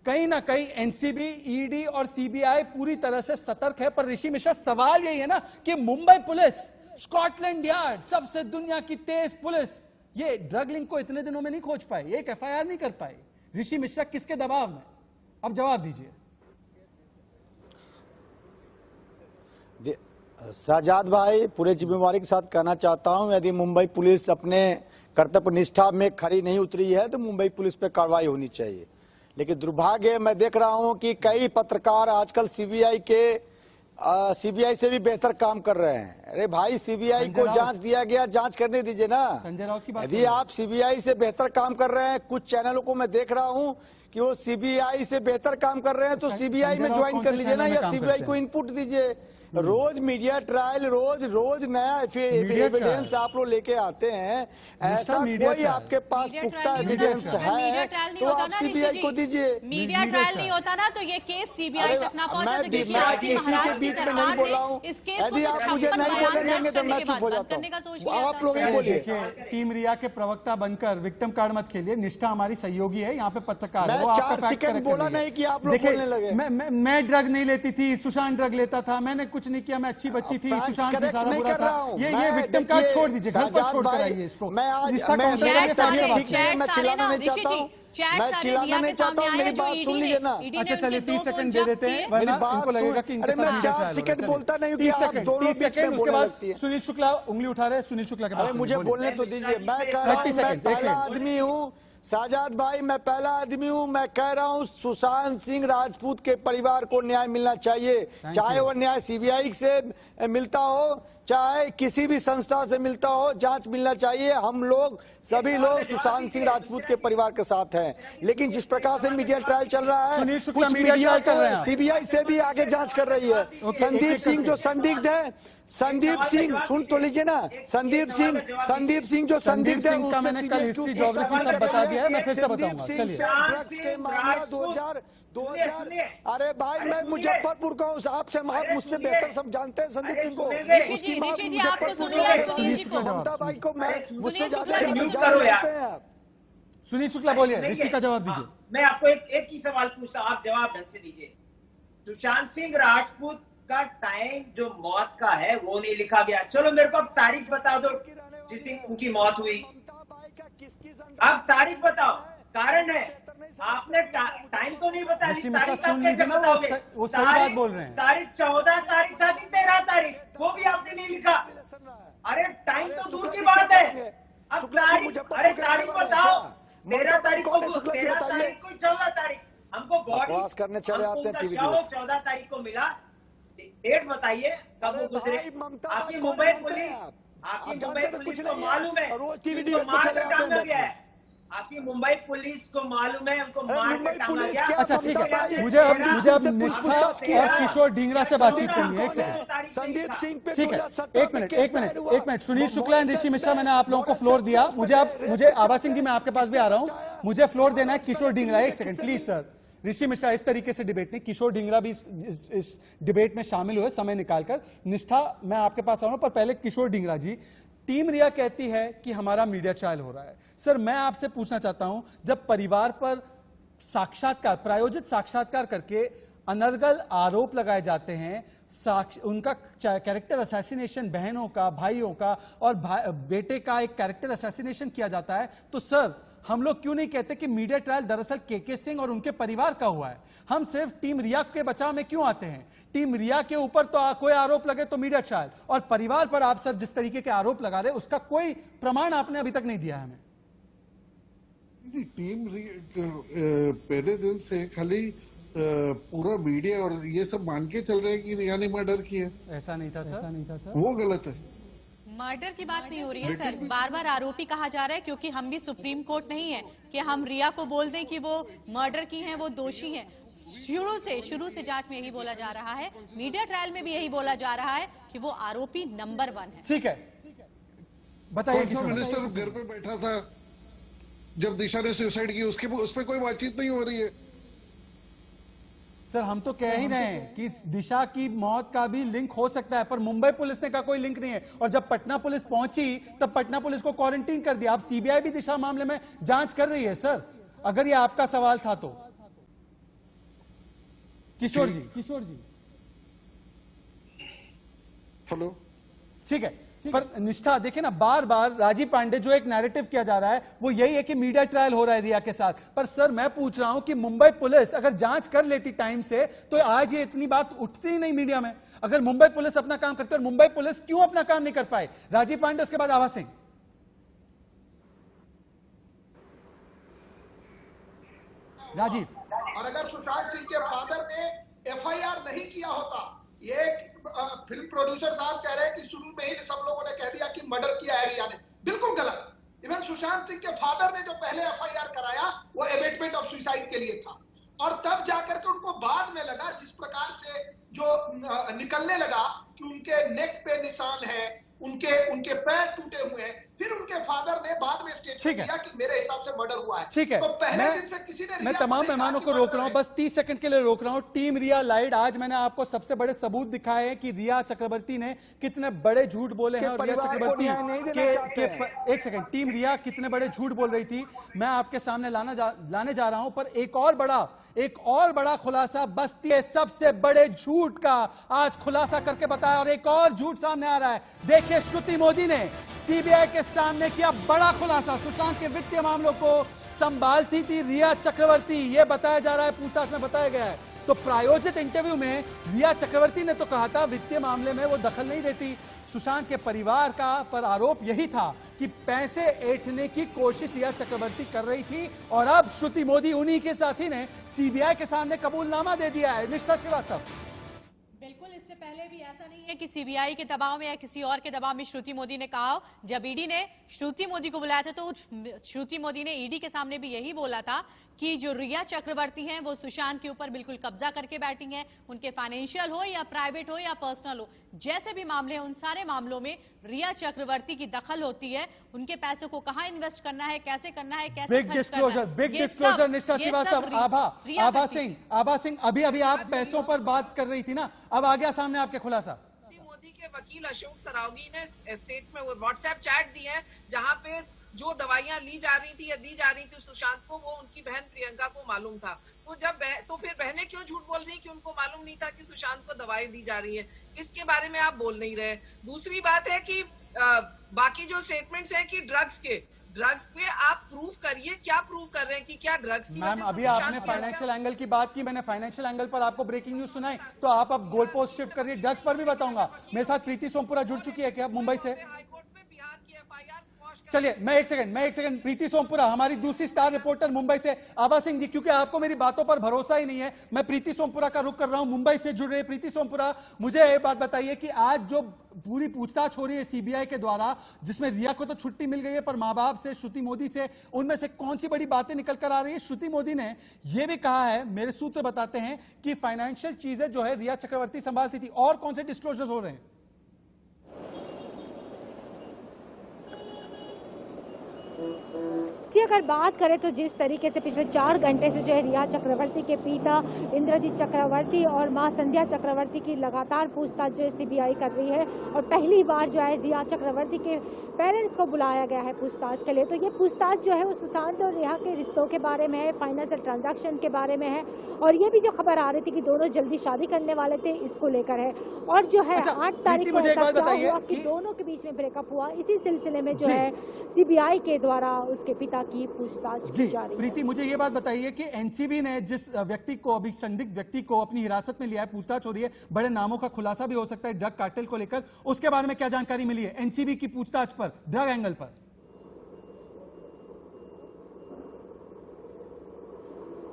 S1: कहीं ना कहीं एनसीबी, ईडी और सीबीआई पूरी तरह से सतर्क है। पर ऋषि मिश्रा, सवाल यही है ना कि मुंबई पुलिस, स्कॉटलैंड यार्ड, सबसे दुनिया की तेज पुलिस, ये ड्रग लिंक को इतने दिनों में नहीं खोज पाई, एक एफआईआर नहीं कर पाई। ऋषि मिश्रा किसके दबाव में? अब जवाब दीजिए।
S8: शहजाद भाई, पूरे जिम्मेवारी के साथ कहना चाहता हूं, यदि मुंबई पुलिस अपने कर्तव्य निष्ठा में खरी नहीं उतरी है तो मुंबई पुलिस पे कार्रवाई होनी चाहिए। लेकिन दुर्भाग्य, मैं देख रहा हूं कि कई पत्रकार आजकल सीबीआई से भी बेहतर काम कर रहे हैं। अरे भाई, सीबीआई को जांच दिया गया, जांच करने दीजिए ना।
S1: संजय राउत की बात
S8: यदि आप सीबीआई से बेहतर काम कर रहे हैं, कुछ चैनलों को मैं देख रहा हूं कि वो सीबीआई से बेहतर काम कर रहे हैं, तो सीबीआई में ज्वाइन कर लीजिए ना, या सीबीआई को इनपुट दीजिए। रोज मीडिया ट्रायल, रोज नया एविडेंस आप लोग लेके आते हैं। ऐसा कोई आपके पास पुख्ता एविडेंस है तो आप सीबीआई को दीजिए।
S3: मीडिया ट्रायल नहीं होता ना तो ये केस सीबीआई तक ना पहुंचा। तो देखिए,
S8: मैं
S3: आपकी
S8: किसी के
S3: महाराज की
S8: बीच में
S3: सरकार
S8: नहीं बोल रहा हूँ।
S3: ने इस केस को
S8: यदि
S3: तो
S8: आप मुझे
S3: 56
S8: नहीं
S3: बयान
S8: बोलेंगे
S3: दर्ज
S8: तो
S3: करने
S8: मैं
S3: के
S8: चुप
S3: बाद
S8: हो
S3: बंद
S8: जाता
S3: करने का सोच
S8: हूँ।
S3: लिया
S8: आप
S3: था।
S8: लोग ही बोलिए।
S1: देखिए, टीम रिया के प्रवक्ता बनकर विक्टिम कार्ड मत खेलिए। निष्ठा हमारी सहयोगी है, यहाँ पे पत्रकार है,
S8: मैं
S1: वो आपका
S8: 4
S1: फैक्ट
S8: सेकंड
S1: करेक्ट
S8: बोला
S1: करेंगे।
S8: नहीं कि आप लोग
S1: देखिए,
S8: बोलने लगे।
S1: मैं ड्रग नहीं लेती थी, सुशांत ड्रग लेता था, मैंने कुछ नहीं किया, मैं अच्छी बच्ची थी,
S8: फैक्ट्स
S1: सुशांत जी
S8: करेक्ट
S1: सारा
S8: नहीं
S1: बुरा
S8: कर रहा
S1: था।
S8: हूं।
S1: ये
S8: मैं
S1: विक्टिम कार्ड
S8: देखिए,
S1: छोड़ दीजिए, घर पर
S8: शहजाद
S1: छोड़ कर
S8: भाई,
S1: आइए इसको।
S8: मैं आज
S1: निष्ठा
S8: मैं
S1: काउंटर करके
S3: चैट
S1: फैसले
S3: सारे,
S1: बात
S3: चैट
S8: मैं
S3: सारे
S8: चिल्लाना
S3: ना,
S8: नहीं चाहता
S3: ऋषि
S8: हूं।
S3: जी, चैट
S8: मैं
S3: सारे
S8: चिल्लाना
S3: रिया
S8: नहीं
S3: के
S8: चाहता
S3: सामने
S8: हूं,
S3: आए
S8: मेरी
S3: हैं जो
S8: बात
S3: ईडी
S8: सुन
S3: ने
S8: लीजिए ना।
S1: अच्छा,
S3: उनके
S1: चलिए
S3: 2
S1: 30 सेकंड दे
S3: जब्त
S1: देते
S3: किए।
S1: हैं,
S8: मेरी
S1: वरना
S8: बात
S1: इनको लगेगा
S8: सुन।
S1: कि इनके
S8: अरे
S1: साथ
S8: मैं
S1: मीडिया
S8: 4
S1: ट्रायल हो रहा है।
S8: सेकंड
S1: चलिए।
S8: बोलता नहीं हूं कि
S1: 30
S8: आप
S1: सेकंड,
S8: दोनों
S1: 30
S8: बीच में
S1: सेकंड, उसके
S8: बोलने
S1: बाद
S8: लगती है।
S1: सुनील शुक्ला उंगली उठा रहे हैं, सुनील शुक्ला के
S8: अरे
S1: पास
S8: मुझे
S1: बोलिए।
S8: बोलने तो दीजिए। मैं कह रहा हूं
S1: 30
S8: मैं
S1: सेकंड,
S8: पहला आदमी हूं, शहजाद भाई, मैं पहला आदमी हूं। मैं कह रहा हूं सुशांत सिंह राजपूत के परिवार को न्याय मिलना चाहिए, चाहे वो न्याय सीबीआई से मिलता हो, चाहे किसी भी संस्था से मिलता हो, जांच मिलना चाहिए। हम लोग सभी लोग सुशांत सिंह राजपूत के परिवार के साथ हैं। लेकिन जिस प्रकार से मीडिया ट्रायल चल रहा है,
S1: सुनील शुक्ला
S8: कुछ
S1: मीडिया
S8: मीडिया
S1: ट्रायल कर रहे हैं।
S8: सीबीआई से भी आगे जांच कर रही है। संदीप सिंह जो संदिग्ध है, संदीप सिंह सुन तो लीजिए ना, संदीप सिंह जो संदिग्ध है,
S1: सिंह का मैंने कल हिस्ट्री, ज्योग्राफी सब बता दिया है, मैं फिर से बताऊंगा। चलिए,
S8: ड्रग्स के मामला 2000 अरे भाई, मैं मुजफ्फरपुर का हूँ, आपसे आप मुझसे बेहतर सब जानते हैं संदीप सिंह को।
S3: ऋषि जी, आपको सुन लिया, सुनील जी को।
S8: ममता भाई को मैं मुझसे
S3: सुनील
S8: ज्यादा
S3: शुक्ला जी,
S8: जानते हैं आप।
S1: सुनील शुक्ला बोलिए,
S5: नहीं
S1: ऋषि
S5: है।
S1: का जवाब दीजिए।
S5: हाँ, मैं आपको एक ही सवाल पूछता हूं, आप जवाब ढंग से दीजिए। सुशांत सिंह राजपूत का टाइम जो मौत का है वो नहीं लिखा गया। चलो मेरे को अब तारीख बता दो जिस दिन उनकी मौत हुई। अब तारीख बताओ, कारण है आपने टाइम तो नहीं बताया।
S1: ऋषि मिश्रा सुन लीजिए ना, वो सही बात बोल रहे हैं।
S5: तारीख 14 तारीख था कि 13 तारीख, वो भी आपने नहीं लिखा। अरे टाइम तो दूर की बात है। अब तारीख, अरे तारीख बताओ, 13 तारीख को, 13 तारीख को 14 तारीख हमको
S8: बकवास करने चले आते हैं टीवी पे।
S5: 14 तारीख को मिला। डेट बताइए कब वो गुजरे। आपकी मुंबई पुलिस, आपकी मुंबई पुलिस को मालूम है उनको मार के टांगा गया है। आपकी मुंबई पुलिस को मालूम है उनको मार के टांगा गया।
S1: अच्छा ठीक है, मुझे अब निष्ठा और किशोर ढींगरा से बातचीत करनी है। एक सेकंड,
S8: संदीप सिंह पे
S1: ठीक है, एक मिनट। सुनील शुक्ला एंड ऋषि मिश्रा, मैंने आप लोगों को फ्लोर दिया। मुझे आभा सिंह जी, मैं आपके पास भी आ रहा हूं, मुझे फ्लोर देना है किशोर ढींगरा। एक सेकंड प्लीज सर। ऋषि मिश्रा इस तरीके से डिबेट नहीं, किशोर ढींगरा भी इस डिबेट में शामिल हुए समय निकालकर। निष्ठा, मैं आपके पास आ रहा हूं, पर पहले किशोर ढींगरा जी। टीम रिया कहती है कि हमारा मीडिया ट्रायल हो रहा है। सर मैं आपसे पूछना चाहता हूं, जब परिवार पर साक्षात्कार, प्रायोजित साक्षात्कार करके अनर्गल आरोप लगाए जाते हैं, उनका कैरेक्टर असैसिनेशन, बहनों का, भाइयों का और बेटे का एक कैरेक्टर असैसिनेशन किया जाता है, तो सर हम लोग क्यों नहीं कहते कि मीडिया ट्रायल दरअसल केके सिंह और उनके परिवार का हुआ है? हम सिर्फ टीम रिया के बचाव में क्यों आते हैं? टीम रिया के ऊपर तो कोई आरोप लगे तो मीडिया ट्रायल, और परिवार पर आप सर जिस तरीके के आरोप लगा रहे उसका कोई प्रमाण आपने अभी तक नहीं दिया है हमें।
S6: टीम पहले दिन से खाली पूरा मीडिया और ये सब मान के चल रहे हैं कि रिया ने मर्डर किया।
S1: ऐसा नहीं था सर,
S6: वो गलत है।
S3: मर्डर की बात नहीं हो रही है सर, बार बार आरोपी कहा जा रहा है, क्योंकि हम भी सुप्रीम कोर्ट नहीं है कि हम रिया को बोल दें कि वो मर्डर की हैं, वो दोषी हैं। शुरू से जांच में यही बोला जा रहा है, मीडिया ट्रायल में भी यही बोला जा रहा है कि वो आरोपी नंबर 1 है।
S1: ठीक है, बताइए।
S6: कौन सा मिनिस्टर घर पे बैठा था जब दिशा ने सुसाइड की? उस पर कोई बातचीत नहीं हो रही है।
S1: सर हम तो कह ही रहे हैं कि दिशा की मौत का भी लिंक हो सकता है, पर मुंबई पुलिस ने कहा कोई लिंक नहीं है, और जब पटना पुलिस पहुंची तब पटना पुलिस को क्वारंटीन कर दिया। अब सीबीआई भी दिशा मामले में जांच कर रही है। सर अगर ये आपका सवाल था तो किशोर जी।
S6: हेलो,
S1: ठीक है, पर निष्ठा देखिए ना, बार बार राजीव पांडे जो एक नैरेटिव किया जा रहा है वो यही है कि मीडिया ट्रायल हो रहा है रिया के साथ। पर सर मैं पूछ रहा हूं कि मुंबई पुलिस अगर जांच कर लेती टाइम से तो आज ये इतनी बात उठती ही नहीं मीडिया में। अगर मुंबई पुलिस अपना काम करती, और मुंबई पुलिस क्यों अपना काम नहीं कर पाए? राजीव पांडे, उसके बाद आभा सिंह। राजीव,
S7: और अगर सुशांत सिंह के फादर ने एफआईआर नहीं किया होता, ये फिल्म प्रोड्यूसर साहब कह रहे हैं कि शुरू में ही सब लोगों ने कह दिया कि मर्डर किया है रिया ने, बिल्कुल गलत। इवन सुशांत सिंह के फादर ने जो पहले एफआईआर कराया वो एबेटमेंट ऑफ सुसाइड के लिए था, और तब जाकर के उनको बाद में लगा, जिस प्रकार से जो निकलने लगा कि उनके नेक पे निशान है, उनके पैर टूटे हुए हैं, फिर उनके फादर ने बाद में स्टेटमेंट दिया कि मेरे हिसाब से मर्डर हुआ है।
S1: ठीक है,
S7: तो पहले दिन से किसी ने
S1: मैं तमाम मेहमानों को रोक रहा हूं, बस 30 सेकंड के लिए रोक रहा हूं। टीम रिया लाइड, आज मैंने आपको सबसे बड़े सबूत दिखाए हैं कि रिया चक्रवर्ती ने कितने बड़े झूठ बोले हैं, और रिया चक्रवर्ती के एक सेकंड, टीम रिया कितने बड़े झूठ बोल रही थी, मैं आपके सामने लाने जा रहा हूं। पर एक और बड़ा खुलासा बस्ती के सबसे बड़े झूठ का आज खुलासा करके बताया, और एक और झूठ सामने आ रहा है। देखिए, श्रुति मोदी ने सीबीआई के सामने किया बड़ा खुलासा। सुशांत के वित्तीय मामलों को संभालती थी रिया चक्रवर्ती, यह बताया जा रहा है, पूछताछ में बताया गया है। तो प्रायोजित इंटरव्यू में रिया चक्रवर्ती ने तो कहा था वित्तीय मामले में वो दखल नहीं देती। सुशांत के परिवार का पर आरोप यही था कि पैसे ऐंठने की कोशिश रिया चक्रवर्ती कर रही थी, और अब श्रुति मोदी उन्हीं के साथी ने सीबीआई के सामने कबूलनामा दे दिया है। निष्ठा श्रीवास्तव,
S3: बिल्कुल, इससे पहले भी ऐसा नहीं है कि सीबीआई के दबाव में या किसी और के दबाव में श्रुति मोदी ने कहा हो। जब ईडी ने श्रुति मोदी को बुलाया था तो श्रुति मोदी ने ईडी के सामने भी यही बोला था कि जो रिया चक्रवर्ती हैं वो सुशांत के ऊपर बिल्कुल कब्जा करके बैठी हैं, उनके फाइनेंशियल हो या प्राइवेट हो या पर्सनल हो, जैसे भी मामले हैं उन सारे मामलों में रिया चक्रवर्ती की दखल होती है। उनके पैसों को कहां इन्वेस्ट करना है, कैसे करना है, कैसे
S1: बिग डिस्क्लोजर। निष्ठा श्रीवास्तव, आभा सिंह, अभी आप पैसों पर बात कर रही थी ना, अब आ गया सामने आपके खुलासा।
S4: मोदी के वकील अशोक सरावगी ने स्टेट में वो व्हाट्सएप चैट दी है जहां पे जो दवाइयां ली जा रही थी या दी जा रही थी सुशांत को, वो उनकी बहन प्रियंका को मालूम था। तो फिर बहनें क्यों झूठ बोल रही कि उनको मालूम नहीं था कि सुशांत को दवाई दी जा रही है? इसके बारे में आप बोल नहीं रहे। दूसरी बात है कि बाकी जो स्टेटमेंट्स है कि ड्रग्स पे आप प्रूफ करिए, क्या प्रूफ कर रहे हैं कि क्या ड्रग्स की
S1: मैम
S4: वजह से
S1: अभी
S4: सुशांत
S1: आपने
S4: को
S1: फाइनेंशियल एंगल की बात की, मैंने फाइनेंशियल एंगल पर आपको ब्रेकिंग न्यूज सुनाई, तो आप अब गोल पोस्ट शिफ्ट करिए, ड्रग्स पर भी बताऊंगा। मेरे साथ प्रीति सोमपुरा जुड़ चुकी है क्या मुंबई से?
S4: हाईकोर्ट में बिहार की एफआईआर
S1: चलिए मैं एक सेकंड प्रीति सोमपुरा हमारी दूसरी स्टार रिपोर्टर मुंबई से। आभा सिंह जी, क्योंकि आपको मेरी बातों पर भरोसा ही नहीं है, मैं प्रीति सोमपुरा का रुख कर रहा हूं। मुंबई से जुड़ रहे प्रीति सोमपुरा, मुझे ये बात बताइए कि आज जो पूरी पूछताछ हो रही है सीबीआई के द्वारा, जिसमें रिया को तो छुट्टी मिल गई है पर मां बाप से, श्रुति मोदी से, उनमें से कौन सी बड़ी बातें निकल कर आ रही है? श्रुति मोदी ने यह भी कहा है, मेरे सूत्र बताते हैं, कि फाइनेंशियल चीजें जो है रिया चक्रवर्ती संभालती थी। और कौन से डिस्क्लोजर हो रहे हैं?
S9: जी अगर बात करें तो जिस तरीके से पिछले 4 घंटे से जो है रिया चक्रवर्ती के पिता इंद्रजीत चक्रवर्ती और मां संध्या चक्रवर्ती की लगातार पूछताछ जो है सीबीआई कर रही है, और पहली बार जो है रिया चक्रवर्ती के पेरेंट्स को बुलाया गया है पूछताछ के लिए। तो ये पूछताछ जो है वो सुशांत और रिया के रिश्तों के बारे में है, फाइनेंशियल ट्रांजैक्शन के बारे में है, और ये भी जो खबर आ रही थी कि दोनों जल्दी शादी करने वाले थे, इसको लेकर है। और जो है 8 तारीख को हुआ कि दोनों के बीच में ब्रेकअप हुआ। इसी सिलसिले में जो है सीबीआई के द्वारा उसके पिता की पूछताछ की जा रही है।
S1: प्रीति, मुझे ये बात बताइए कि एनसीबी ने जिस व्यक्ति को, अभी संदिग्ध व्यक्ति को अपनी हिरासत में लिया है, पूछताछ हो रही है, बड़े नामों का खुलासा भी हो सकता है ड्रग कार्टेल को लेकर, उसके बारे में क्या जानकारी मिली है एनसीबी की पूछताछ पर, ड्रग एंगल पर?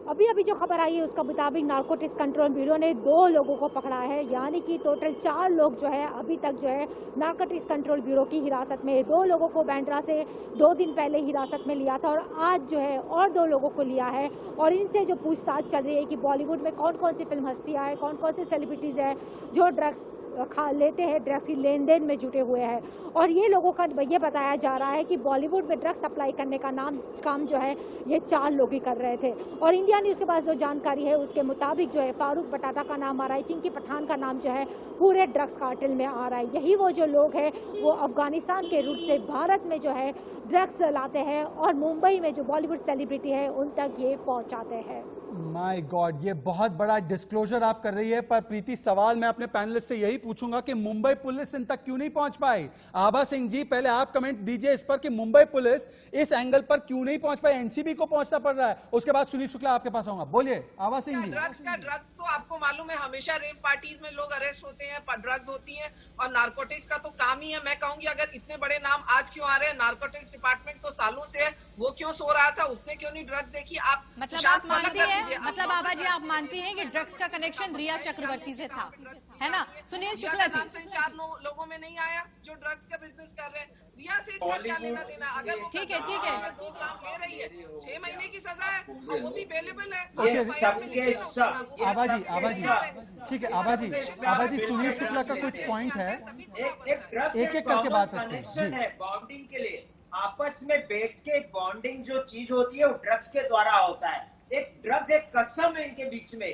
S9: अभी जो खबर आई है उसका मुताबिक नारकोटिक्स कंट्रोल ब्यूरो ने 2 लोगों को पकड़ा है, यानी कि टोटल 4 लोग जो है अभी तक जो है नारकोटिक्स कंट्रोल ब्यूरो की हिरासत में है। 2 लोगों को बांद्रा से 2 दिन पहले हिरासत में लिया था, और आज जो है और 2 लोगों को लिया है। और इनसे जो पूछताछ चल रही है कि बॉलीवुड में कौन कौन सी फिल्म हस्तियाँ हैं, कौन कौन सी सेलिब्रिटीज़ हैं जो ड्रग्स लेते हैं, ड्रग्स की लेन देन में जुटे हुए हैं। और ये लोगों का ये बताया जा रहा है कि बॉलीवुड में ड्रग्स सप्लाई करने का काम जो है ये 4 लोग ही कर रहे थे। और इंडिया न्यूज़ के पास जो जानकारी है उसके मुताबिक जो है फारूक बटाटा का नाम आ रहा है, चिंकी पठान का नाम जो है पूरे ड्रग्स कार्टेल में आ रहा है। यही वो जो लोग हैं वो अफगानिस्तान के रूट से भारत में जो है ड्रग्स लाते हैं और मुंबई में जो बॉलीवुड सेलिब्रिटी है उन तक ये पहुंचाते हैं।
S1: माय गॉड, ये बहुत बड़ा डिस्क्लोजर आप कर रही है। पर प्रीति, सवाल मैं अपने पैनलिस्ट से यही पूछूंगा कि मुंबई पुलिस इन तक क्यों नहीं पहुंच पाई? आभा सिंह जी, पहले आप कमेंट दीजिए इस पर कि मुंबई पुलिस इस एंगल पर क्यों नहीं पहुंच पाई? एनसीबी को पहुंचना पड़ रहा है। उसके बाद सुनील शुक्ला आपके पास आऊंगा, बोलिए आभा सिंह जी।
S4: ड्रग्स तो आपको मालूम है हमेशा रेप पार्टीज में लोग अरेस्ट होते हैं, ड्रग्स होती है, और नारकोटिक्स का तो काम ही है। मैं कहूंगी अगर इतने बड़े नाम आज क्यों आ रहे हैं, नारकोटिक्स डिपार्टमेंट तो सालों से है, वो क्यों सो रहा था, उसने क्यों नहीं ड्रग देखी? आप
S3: मतलब आप मानती हैं, मतलब आभा जी आप मानती हैं कि ड्रग्स का कनेक्शन रिया चक्रवर्ती से था, है ना? सुनील शुक्ला जी,
S4: 4 लोगों में नहीं आया जो ड्रग्स का बिजनेस कर रहे हैं। रिया से इसका क्या लेना देना? अगर वो
S3: ठीक है
S4: 2 काम ले रही है, 6 महीने की सजा है और वो भी अवेलेबल है।
S1: आभा जी ठीक है, आभा जी सुनील शुक्ला का कुछ पॉइंट है, एक करके बात रखते हैं।
S5: बॉन्डिंग के लिए आपस में बैठ के बॉन्डिंग जो चीज होती है वो ड्रग्स के द्वारा होता है। एक ड्रग्स एक कसम है इनके बीच में,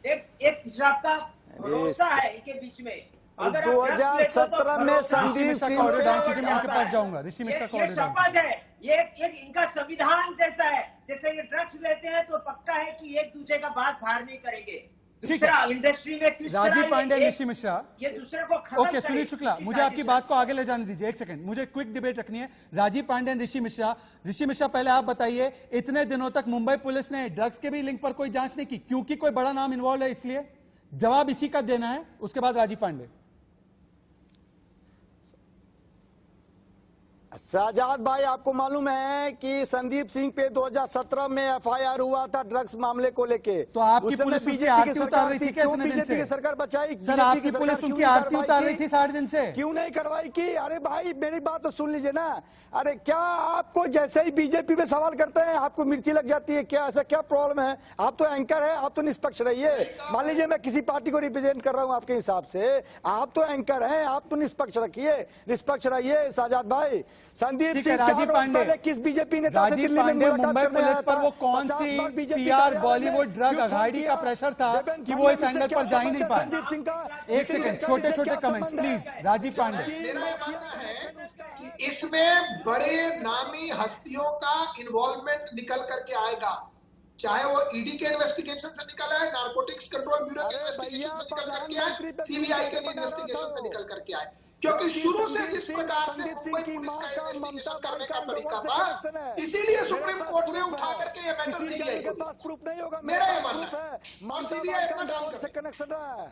S5: एक हिसाब का भरोसा है इनके बीच में। अगर
S8: 2017 में संदीप सिंह
S1: मैं उनके पास जाऊंगा, ऋषि मिश्रा का ऑर्डर
S5: शपथ है, ये इनका संविधान जैसा है। जैसे ये ड्रग्स लेते हैं तो पक्का है कि एक दूसरे का बात बाहर नहीं करेंगे। दूसरा इंडस्ट्री में किस
S1: राजीव पांडे, ऋषि मिश्रा,
S5: ये दूसरे को खत्म
S1: ओके सुनील शुक्ला, मुझे आपकी बात को आगे ले जाने दीजिए, एक सेकंड, मुझे क्विक डिबेट रखनी है। राजीव पांडे, ऋषि मिश्रा पहले आप बताइए, इतने दिनों तक मुंबई पुलिस ने ड्रग्स के भी लिंक पर कोई जांच नहीं की, क्योंकि कोई बड़ा नाम इन्वॉल्व है, इसलिए जवाब इसी का देना है। उसके बाद राजीव पांडे।
S8: शाहजाद भाई, आपको मालूम है कि संदीप सिंह पे 2017 में एफआईआर हुआ था ड्रग्स मामले को लेके,
S1: तो आपकी पुलिस उनकी आरती उतार रही थी क्या इतने दिन से?
S8: की सरकार बचाई
S1: सर, आपकी पुलिस उनकी आरती उतार रही थी 60 दिन से,
S8: क्यों नहीं कार्रवाई की? अरे भाई मेरी बात तो सुन लीजिए ना। अरे क्या आपको जैसे ही बीजेपी में सवाल करते हैं आपको मिर्ची लग जाती है क्या? ऐसा क्या प्रॉब्लम है? आप तो एंकर है, आप तो निष्पक्ष रहिए। मान लीजिए मैं किसी पार्टी को रिप्रेजेंट कर रहा हूं, आपके हिसाब से आप तो एंकर हैं, आप तो निष्पक्ष रहिए। शाहजाद भाई, संदीप
S1: ठीक है,
S8: सिंह
S1: राजीव
S8: 4 रोज
S1: पांडे।
S8: पहले किस बीजेपी नेता से
S1: राजीव
S8: दिल्ली में
S1: पांडे
S8: मुलाकात
S1: मुंबई
S8: करने
S1: पुलिस
S8: आया
S1: पर
S8: था?
S1: वो कौन
S8: 50
S1: सी
S8: बार बीजेपी
S1: पीआर
S8: कार्यालय में
S1: बॉलीवुड ड्रग
S8: क्यों फोन
S1: अघाड़ी का
S8: किया?
S1: प्रेशर था
S8: देवेंद्र
S1: कि वो इस
S8: फडणवीस से
S1: एंगल
S8: क्या
S1: पर जा ही
S8: संबंध
S1: नहीं
S8: है
S1: पाए?
S8: संदीप सिंह का?
S1: एक सेकंड, छोटे छोटे कमेंट्स प्लीज, राजीव पांडे।
S7: मेरा ये मानना है कि इसमें बड़े नामी हस्तियों का इन्वॉल्वमेंट निकल करके आएगा, चाहे वो ईडी के इन्वेस्टिगेशन से निकल आए, नारकोटिक्स कंट्रोल ब्यूरो के
S8: अरे
S7: इन्वेस्टिगेशन
S8: भैया,
S7: से निकल करके
S8: प्रधानमंत्री
S7: आए,
S8: पे
S7: सीबीआई के
S8: कैसे
S7: इन्वेस्टिगेशन से
S8: बनाना
S7: निकल करके आए, क्योंकि शुरू से जिस प्रकार से
S8: संदीप सिंह
S7: मुंबई
S8: की
S7: पुलिस
S8: मां
S7: का
S8: का
S7: इन्वेस्टिगेशन
S8: ममता
S7: करने का
S8: बाई
S7: तरीका
S8: का कनेक्शन
S7: था,
S8: है।
S7: इसीलिए सुप्रीम
S8: मेरे
S7: कोर्ट ने
S8: पास
S7: उठा
S8: प्रूफ
S7: करके ये
S8: है।
S7: मैटर
S8: किसी
S7: सीबीआई
S8: के
S7: को
S8: पास प्रूफ नहीं होगा,
S7: मेरा ये
S8: पास
S7: मानना
S8: प्रूफ
S7: है।
S8: है।
S7: और
S8: ममता
S7: सीबीआई
S8: बाई
S7: अपना
S8: का
S7: काम
S8: अंडर से
S7: करे।
S8: कनेक्शन है।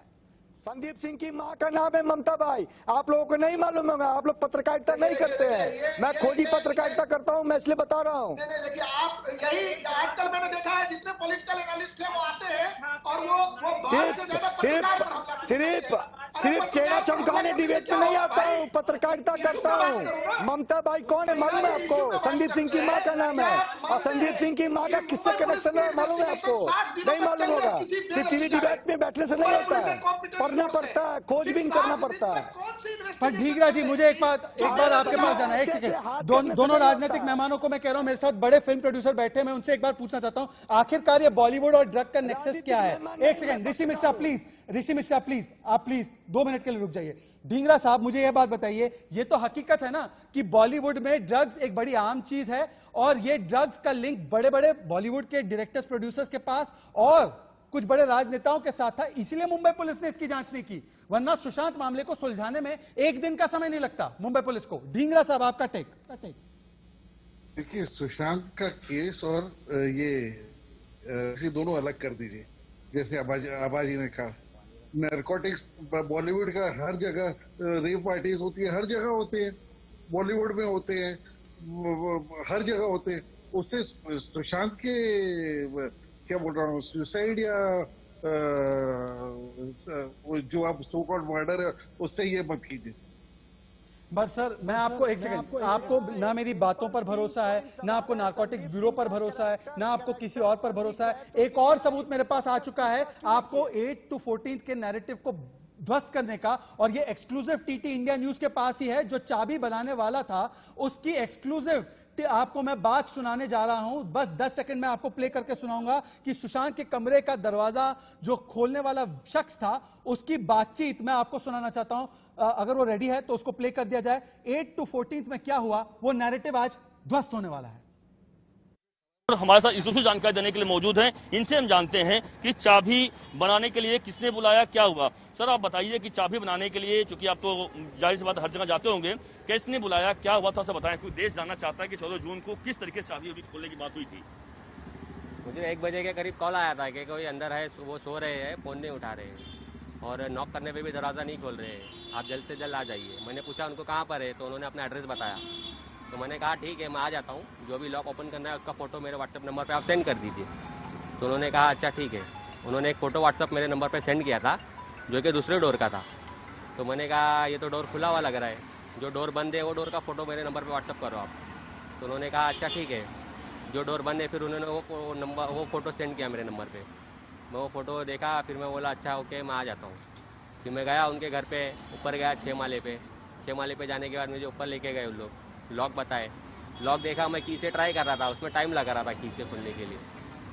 S8: संदीप सिंह की मां का नाम है ममता बाई। आप लोगों को नहीं मालूम होगा, आप लोग पत्रकारिता नहीं करते हैं। मैं खोजी पत्रकारिता करता हूँ, मैं इसलिए बता रहा हूँ।
S7: नहीं देखिए, आप यही आजकल मैंने देखा है, जितने पॉलिटिकल एनालिस्ट हैं वो आते हैं और वो बाहर से ज्यादा पत्रकार पर हमला करते हैं।
S8: सिर्फ चेहरा चमकाने डिबेट में नहीं आता हूँ, पत्रकारिता करता हूँ। ममता बाई कौन है मालूम है आपको? संदीप सिंह की माँ का नाम है। और संदीप सिंह की माँ का किससे कनेक्शन है मालूम है आपको? नहीं मालूम होगा। सिर्फ टीवी डिबेट में बैठने से नहीं होता है, पढ़ना पड़ता है, खोजबीन करना पड़ता है।
S1: पर ढीगरा जी, मुझे एक बार आपके पास जाना है। एक सेकंड, दोनों राजनीतिक मेहमानों को मैं कह रहा हूं, मेरे साथ बड़े फिल्म प्रोड्यूसर बैठे हैं, मैं उनसे एक बार पूछना चाहता हूं, आखिरकार ये बॉलीवुड और ड्रग का नेक्सस क्या है? एक सेकंड, ऋषि मिश्रा प्लीज, आप प्लीज 2 मिनट के लिए रुक जाइए। ढींगरा साहब, मुझे यह बात बताइए, ये तो हकीकत है ना कि बॉलीवुड में ड्रग्स एक बड़ी आम चीज है और ये ड्रग्स का लिंक बड़े बड़े बॉलीवुड के डायरेक्टर्स प्रोड्यूसर्स के पास और कुछ बड़े राजनेताओं के साथ था, इसीलिए मुंबई पुलिस ने इसकी जांच नहीं की, वरना सुशांत मामले को सुलझाने में एक दिन का समय नहीं लगता मुंबई पुलिस को। ढींगरा साहब, आपका टेक।
S6: देखिए, सुशांत का केस और ये दोनों अलग कर दीजिए। जैसे आबाजी ने कहा, नारकोटिक्स बॉलीवुड का हर जगह, रेप पार्टीज होती है, हर जगह होते हैं, बॉलीवुड में होते हैं, हर जगह होते हैं। उससे सुशांत के क्या बोल रहा हूँ, सुसाइड या जो आप सो कॉल्ड मर्डर है, उससे ये मत कीजिए।
S1: बट सर, मैं आपको एक सेकंड, आपको ना मेरी बातों पर भरोसा है, ना आपको नारकोटिक्स ब्यूरो पर भरोसा है, ना आपको किसी और पर भरोसा है। एक और सबूत मेरे पास आ चुका है, आपको 8 to 14 के नैरेटिव को ध्वस्त करने का, और ये एक्सक्लूसिव टीटी इंडिया न्यूज के पास ही है। जो चाबी बनाने वाला था उसकी एक्सक्लूसिव आपको मैं बात सुनाने जा रहा हूं, बस 10 सेकंड में आपको प्ले करके सुनाऊंगा कि सुशांत के कमरे का दरवाजा जो खोलने वाला शख्स था उसकी बातचीत मैं आपको सुनाना चाहता हूं। अगर वो रेडी है तो उसको प्ले कर दिया जाए। 8 to 14 में क्या हुआ, वो नैरेटिव आज ध्वस्त होने वाला है।
S2: हमारे साथ इससे जानकारी देने के लिए मौजूद हैं, इनसे हम जानते हैं कि चाबी बनाने के लिए किसने बुलाया, क्या हुआ। सर, आप बताइए कि चाबी बनाने के लिए, चूंकि आप तो जाहिर सी बात हर जगह जाते होंगे, किसने बुलाया, क्या हुआ, थोड़ा सा बताएं, क्योंकि देश जानना चाहता है कि 14 जून को किस तरीके से चाबी अभी खोलने की बात हुई थी।
S10: मुझे 1 बजे के करीब कॉल आया था कि कोई अंदर है, वो सो रहे हैं, फोन नहीं उठा रहे हैं और नॉक करने पे भी दरवाज़ा नहीं खोल रहे हैं, आप जल्द से जल्द आ जाइए। मैंने पूछा उनको कहाँ पर है, तो उन्होंने अपना एड्रेस बताया। तो मैंने कहा ठीक है, मैं आ जाता हूँ, जो भी लॉक ओपन करना है उसका फोटो मेरे व्हाट्सएप नंबर पे आप सेंड कर दीजिए। तो उन्होंने कहा अच्छा ठीक है। उन्होंने एक फ़ोटो व्हाट्सएप मेरे नंबर पे सेंड किया था जो कि दूसरे डोर का था। तो मैंने कहा ये तो डोर खुला हुआ लग रहा है, जो डोर बंद है वो डोर का फ़ोटो मेरे नंबर पर व्हाट्सएप करो आप। तो उन्होंने कहा अच्छा ठीक है, जो डोर बंद है, फिर उन्होंने वो फ़ोटो सेंड किया मेरे नंबर पर। मैं वो फ़ोटो देखा, फिर मैं बोला अच्छा ओके, मैं आ जाता हूँ। फिर मैं गया उनके घर पे, ऊपर गया 6 माले पे। 6 माले पे जाने के बाद मुझे ऊपर लेके गए उन लोग, लॉक बताए, लॉक देखा, मैं की से ट्राई कर रहा था, उसमें टाइम लगा रहा था की से खोलने के लिए।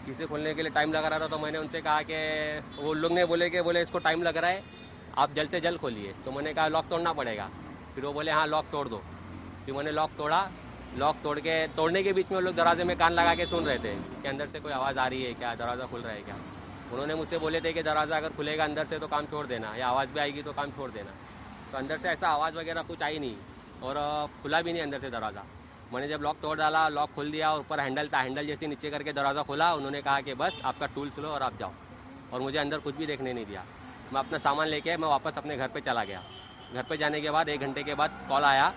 S10: की से खोलने के लिए टाइम लगा रहा था, तो मैंने उनसे कहा कि वो लोग ने बोले इसको टाइम लग रहा है, आप जल्द से जल्द खोलिए। तो मैंने कहा लॉक तोड़ना पड़ेगा। फिर वो बोले हाँ लॉक तोड़ दो। फिर मैंने लॉक तोड़ा। लॉक तोड़ने के बीच में वो लोग दरवाजे में कान लगा के सुन रहे थे कि अंदर से कोई आवाज़ आ रही है क्या, दरवाज़ा खुल रहा है क्या। उन्होंने मुझसे बोले थे कि दरवाज़ा अगर खुलेगा अंदर से तो काम छोड़ देना, या आवाज़ भी आएगी तो काम छोड़ देना। तो अंदर से ऐसा आवाज़ वगैरह कुछ आई नहीं और खुला भी नहीं अंदर से दरवाज़ा। मैंने जब लॉक तोड़ डाला, लॉक खोल दिया, और ऊपर हैंडल था, हैंडल जैसे नीचे करके दरवाज़ा खोला। उन्होंने कहा कि बस आपका टूल्स लो और आप जाओ, और मुझे अंदर कुछ भी देखने नहीं दिया। मैं अपना सामान लेके मैं वापस अपने घर पे चला गया। घर पे जाने के बाद 1 घंटे के बाद कॉल आया,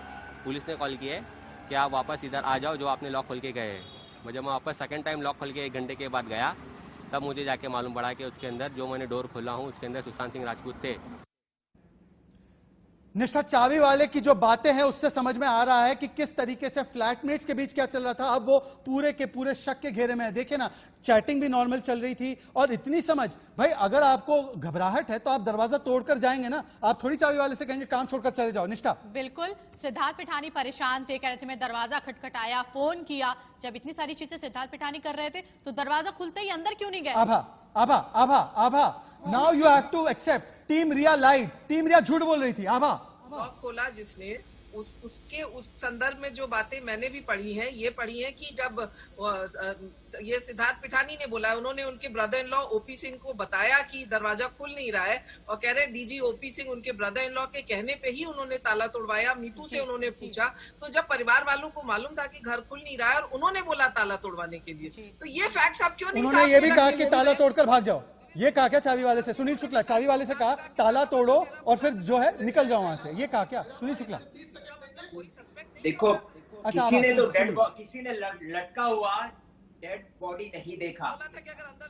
S10: पुलिस ने कॉल किए कि आप वापस इधर आ जाओ जो आपने लॉक खोल के गए हैं। जब मैं वापस सेकंड टाइम लॉक खोल के 1 घंटे के बाद गया, तब मुझे जाके मालूम पड़ा कि उसके अंदर जो मैंने डोर खोला हूँ उसके अंदर सुशांत सिंह राजपूत थे।
S1: निष्ठा, चाबी वाले की जो बातें हैं उससे समझ में आ रहा है कि किस तरीके से फ्लैटमेट्स के बीच क्या चल रहा था। अब वो पूरे के पूरे शक के घेरे में है। देखिए ना, चैटिंग भी नॉर्मल चल रही थी और इतनी समझ, भाई अगर आपको घबराहट है तो आप दरवाजा तोड़कर जाएंगे ना, आप थोड़ी चाबी वाले से कहेंगे काम छोड़कर चले जाओ। निष्ठा,
S3: बिल्कुल, सिद्धार्थ पिठानी परेशान थे, कह रहे थे मैं दरवाजा खटखटाया, फोन किया। जब इतनी सारी चीजें सिद्धार्थ पिठानी कर रहे थे तो दरवाजा खुलते ही अंदर क्यों नहीं गए?
S1: Abha, now you have to accept, team Rhea lied, team Rhea झूठ बोल रही थी। आभा,
S4: ब्लॉग खोला जिसने, उसके उस संदर्भ में जो बातें मैंने भी पढ़ी हैं, ये पढ़ी हैं कि जब ये सिद्धार्थ पिठानी ने बोला, उन्होंने उनके brother in law OP Singh को बताया कि दरवाजा खुल नहीं रहा है, और कह रहे डीजी ओपी सिंह उनके ब्रदर इन लॉ के कहने पे ही उन्होंने ताला तोड़वाया। मीतू से उन्होंने पूछा, तो जब परिवार वालों को मालूम था कि घर खुल नहीं रहा है और उन्होंने बोला ताला तोड़वाने के लिए, तो ये फैक्ट्स आप क्यों नहीं?
S1: उन्होंने ये भी कहा कि ताला तोड़कर भाग जाओ, ये कहा क्या चाबी वाले से? सुनील शुक्ला चाबी वाले से कहा ताला तोड़ो और फिर जो है निकल जाओ वहां से, ये कहा क्या सुनील शुक्ला?
S5: देखो,
S1: अच्छा,
S5: किसी ने तो
S1: सुनिए।
S5: किसी ने लटका हुआ डेड बॉडी नहीं देखा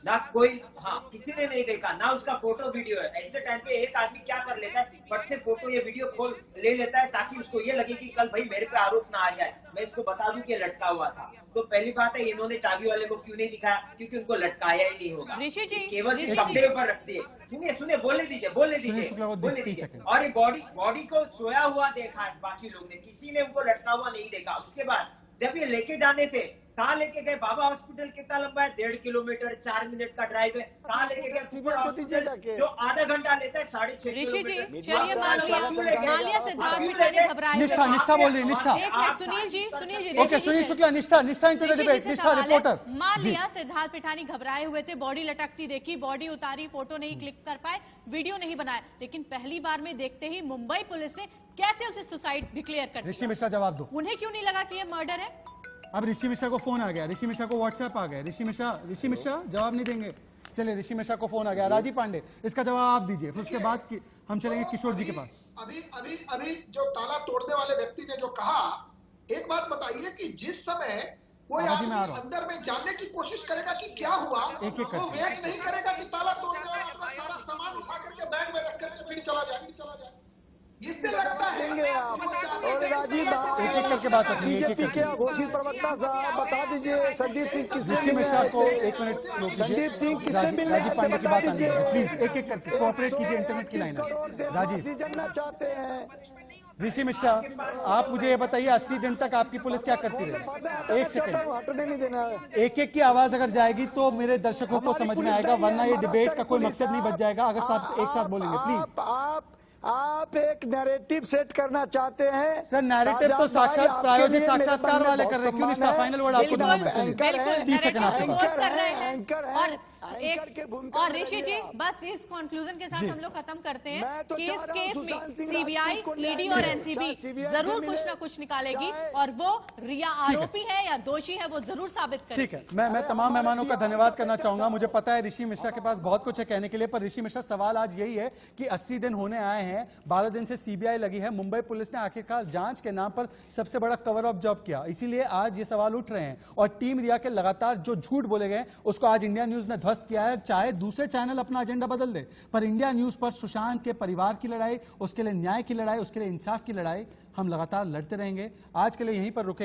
S5: ना, कोई, हाँ, किसी ने नहीं देखा ना, उसका फोटो वीडियो है। ऐसे टाइम पे एक आदमी क्या कर लेता है, फट से फोटो ये वीडियो खोल ले लेता है ताकि उसको ये लगे कि कल भाई मेरे पे आरोप ना आ जाए, मैं इसको बता दूं कि लटका हुआ था। तो पहली बात है, इन्होंने चाबी वाले को क्यों नहीं दिखाया? क्योंकि उनको लटकाया ही नहीं होगा,
S3: ऋषि जी,
S5: केवल
S3: ऋषि
S5: कपड़े पर रखती है। सुनिए, बोलने दीजिए। और ये बॉडी को सोया हुआ देखा बाकी लोग ने, किसी ने उनको लटका हुआ नहीं देखा। उसके बाद जब ये लेके जाने थे, कहाँ लेके गए? बाबा हॉस्पिटल कितना लंबा है? 1.5 किलोमीटर, 4 मिनट का ड्राइव है। कहाँ लेके गए? सुपर हॉस्पिटल जो आधा घंटा लेता है, 6.5
S3: ऋषि जी,
S5: किलोमीटर।
S3: चलिए मालिया सिद्धार्थ पिठानी घबराए।
S1: निष्ठा बोल रही, निष्ठा।
S3: एक मिनट, सुनील जी,
S1: ओके, सुनील शुक्ला, निष्ठा इनटू द डिबेट, निष्ठा रिपोर्टर।
S3: मान लिया सिद्धार्थ पिठानी घबराए हुए थे, बॉडी लटकती देखी, बॉडी उतारी, फोटो नहीं क्लिक कर पाए, वीडियो नहीं बनाया, लेकिन पहली बार में देखते ही मुंबई पुलिस ने कैसे उसे सुसाइड डिक्लेयर कर दिया?
S1: ऋषि मिश्रा जवाब दो।
S3: उन्हें क्यों नहीं लगा कि ये मर्डर है?
S1: अब ऋषि मिश्रा को फोन आ गया, ऋषि मिश्रा को व्हाट्सएप आ गया, ऋषि मिश्रा जवाब नहीं देंगे। चलिए, ऋषि मिश्रा को फोन आ गया। राजीव पांडे, इसका जवाब आप दीजिए, फिर उसके बाद हम चलेंगे किशोर जी के पास।
S7: अभी जो ताला तोड़ने वाले व्यक्ति ने जो कहा, एक बात बताइए कि जिस समय कोई आदमी अंदर में जानने की कोशिश करेगा कि क्या हुआ, वो वेट नहीं करेगा कि ताला तोड़ने वाला अपना सारा सामान उठा करके बैग में रख करके फिर चला जाए। इससे लगता है
S8: और राजीव
S1: एक एक करके बात रखिए,
S8: बीजेपी के घोषित प्रवक्ता साहब बता दीजिए, संदीप सिंह
S1: ऋषि मिश्रा को 1 मिनट स्लो कीजिए।
S8: संदीप सिंह किससे मिलने
S1: राजीव पांडे की बात आनी है, प्लीज एक एक करके कोऑपरेट कीजिए। इंटरनेट की लाइन राजीव,
S8: जानना चाहते हैं।
S1: ऋषि मिश्रा, आप मुझे ये बताइए, 80 दिन तक आपकी पुलिस क्या करती रही? एक सेकंड,
S8: हटने नहीं देना।
S1: एक एक की आवाज अगर जाएगी तो मेरे दर्शकों को समझ में आएगा, वरना ये डिबेट का कोई मकसद नहीं बच जाएगा अगर सब एक साथ बोलेंगे। प्लीज,
S8: आप एक नैरेटिव सेट करना चाहते हैं
S1: सर। नैरेटिव तो साक्षात प्रायोजित साक्षात्कार वाले कर रहे हैं, क्यों निष्ठा? फाइनल वर्ड आपको देना है। चलिए, 30 सेकंड आपके पास।
S3: और ऋषि जी, बस इस कंक्लूजन के साथ हम लोग खत्म करते हैं कि इस केस में सीबीआई, ईडी और एनसीबी जरूर कुछ ना कुछ निकालेगी और वो रिया आरोपी है या दोषी है वो जरूर साबित करेगी।
S1: ठीक है, मैं तमाम मेहमानों का धन्यवाद करना चाहूंगा। मुझे पता है ऋषि मिश्रा के पास बहुत कुछ है कहने के लिए, पर ऋषि मिश्रा, सवाल आज यही है कि 80 दिन होने आए हैं, 12 दिन से सीबीआई लगी है, मुंबई पुलिस ने आखिरकार जांच के नाम पर सबसे बड़ा कवर अप जॉब किया, इसीलिए आज ये सवाल उठ रहे हैं। और टीम रिया के लगातार जो झूठ बोले गए उसको आज इंडिया न्यूज ने ध्वस्त किया है। चाहे दूसरे चैनल अपना एजेंडा बदल दे, पर इंडिया न्यूज पर सुशांत के परिवार की लड़ाई, उसके लिए न्याय की लड़ाई, उसके लिए इंसाफ की लड़ाई हम लगातार लड़ते रहेंगे। आज के लिए यहीं पर रुकेंगे।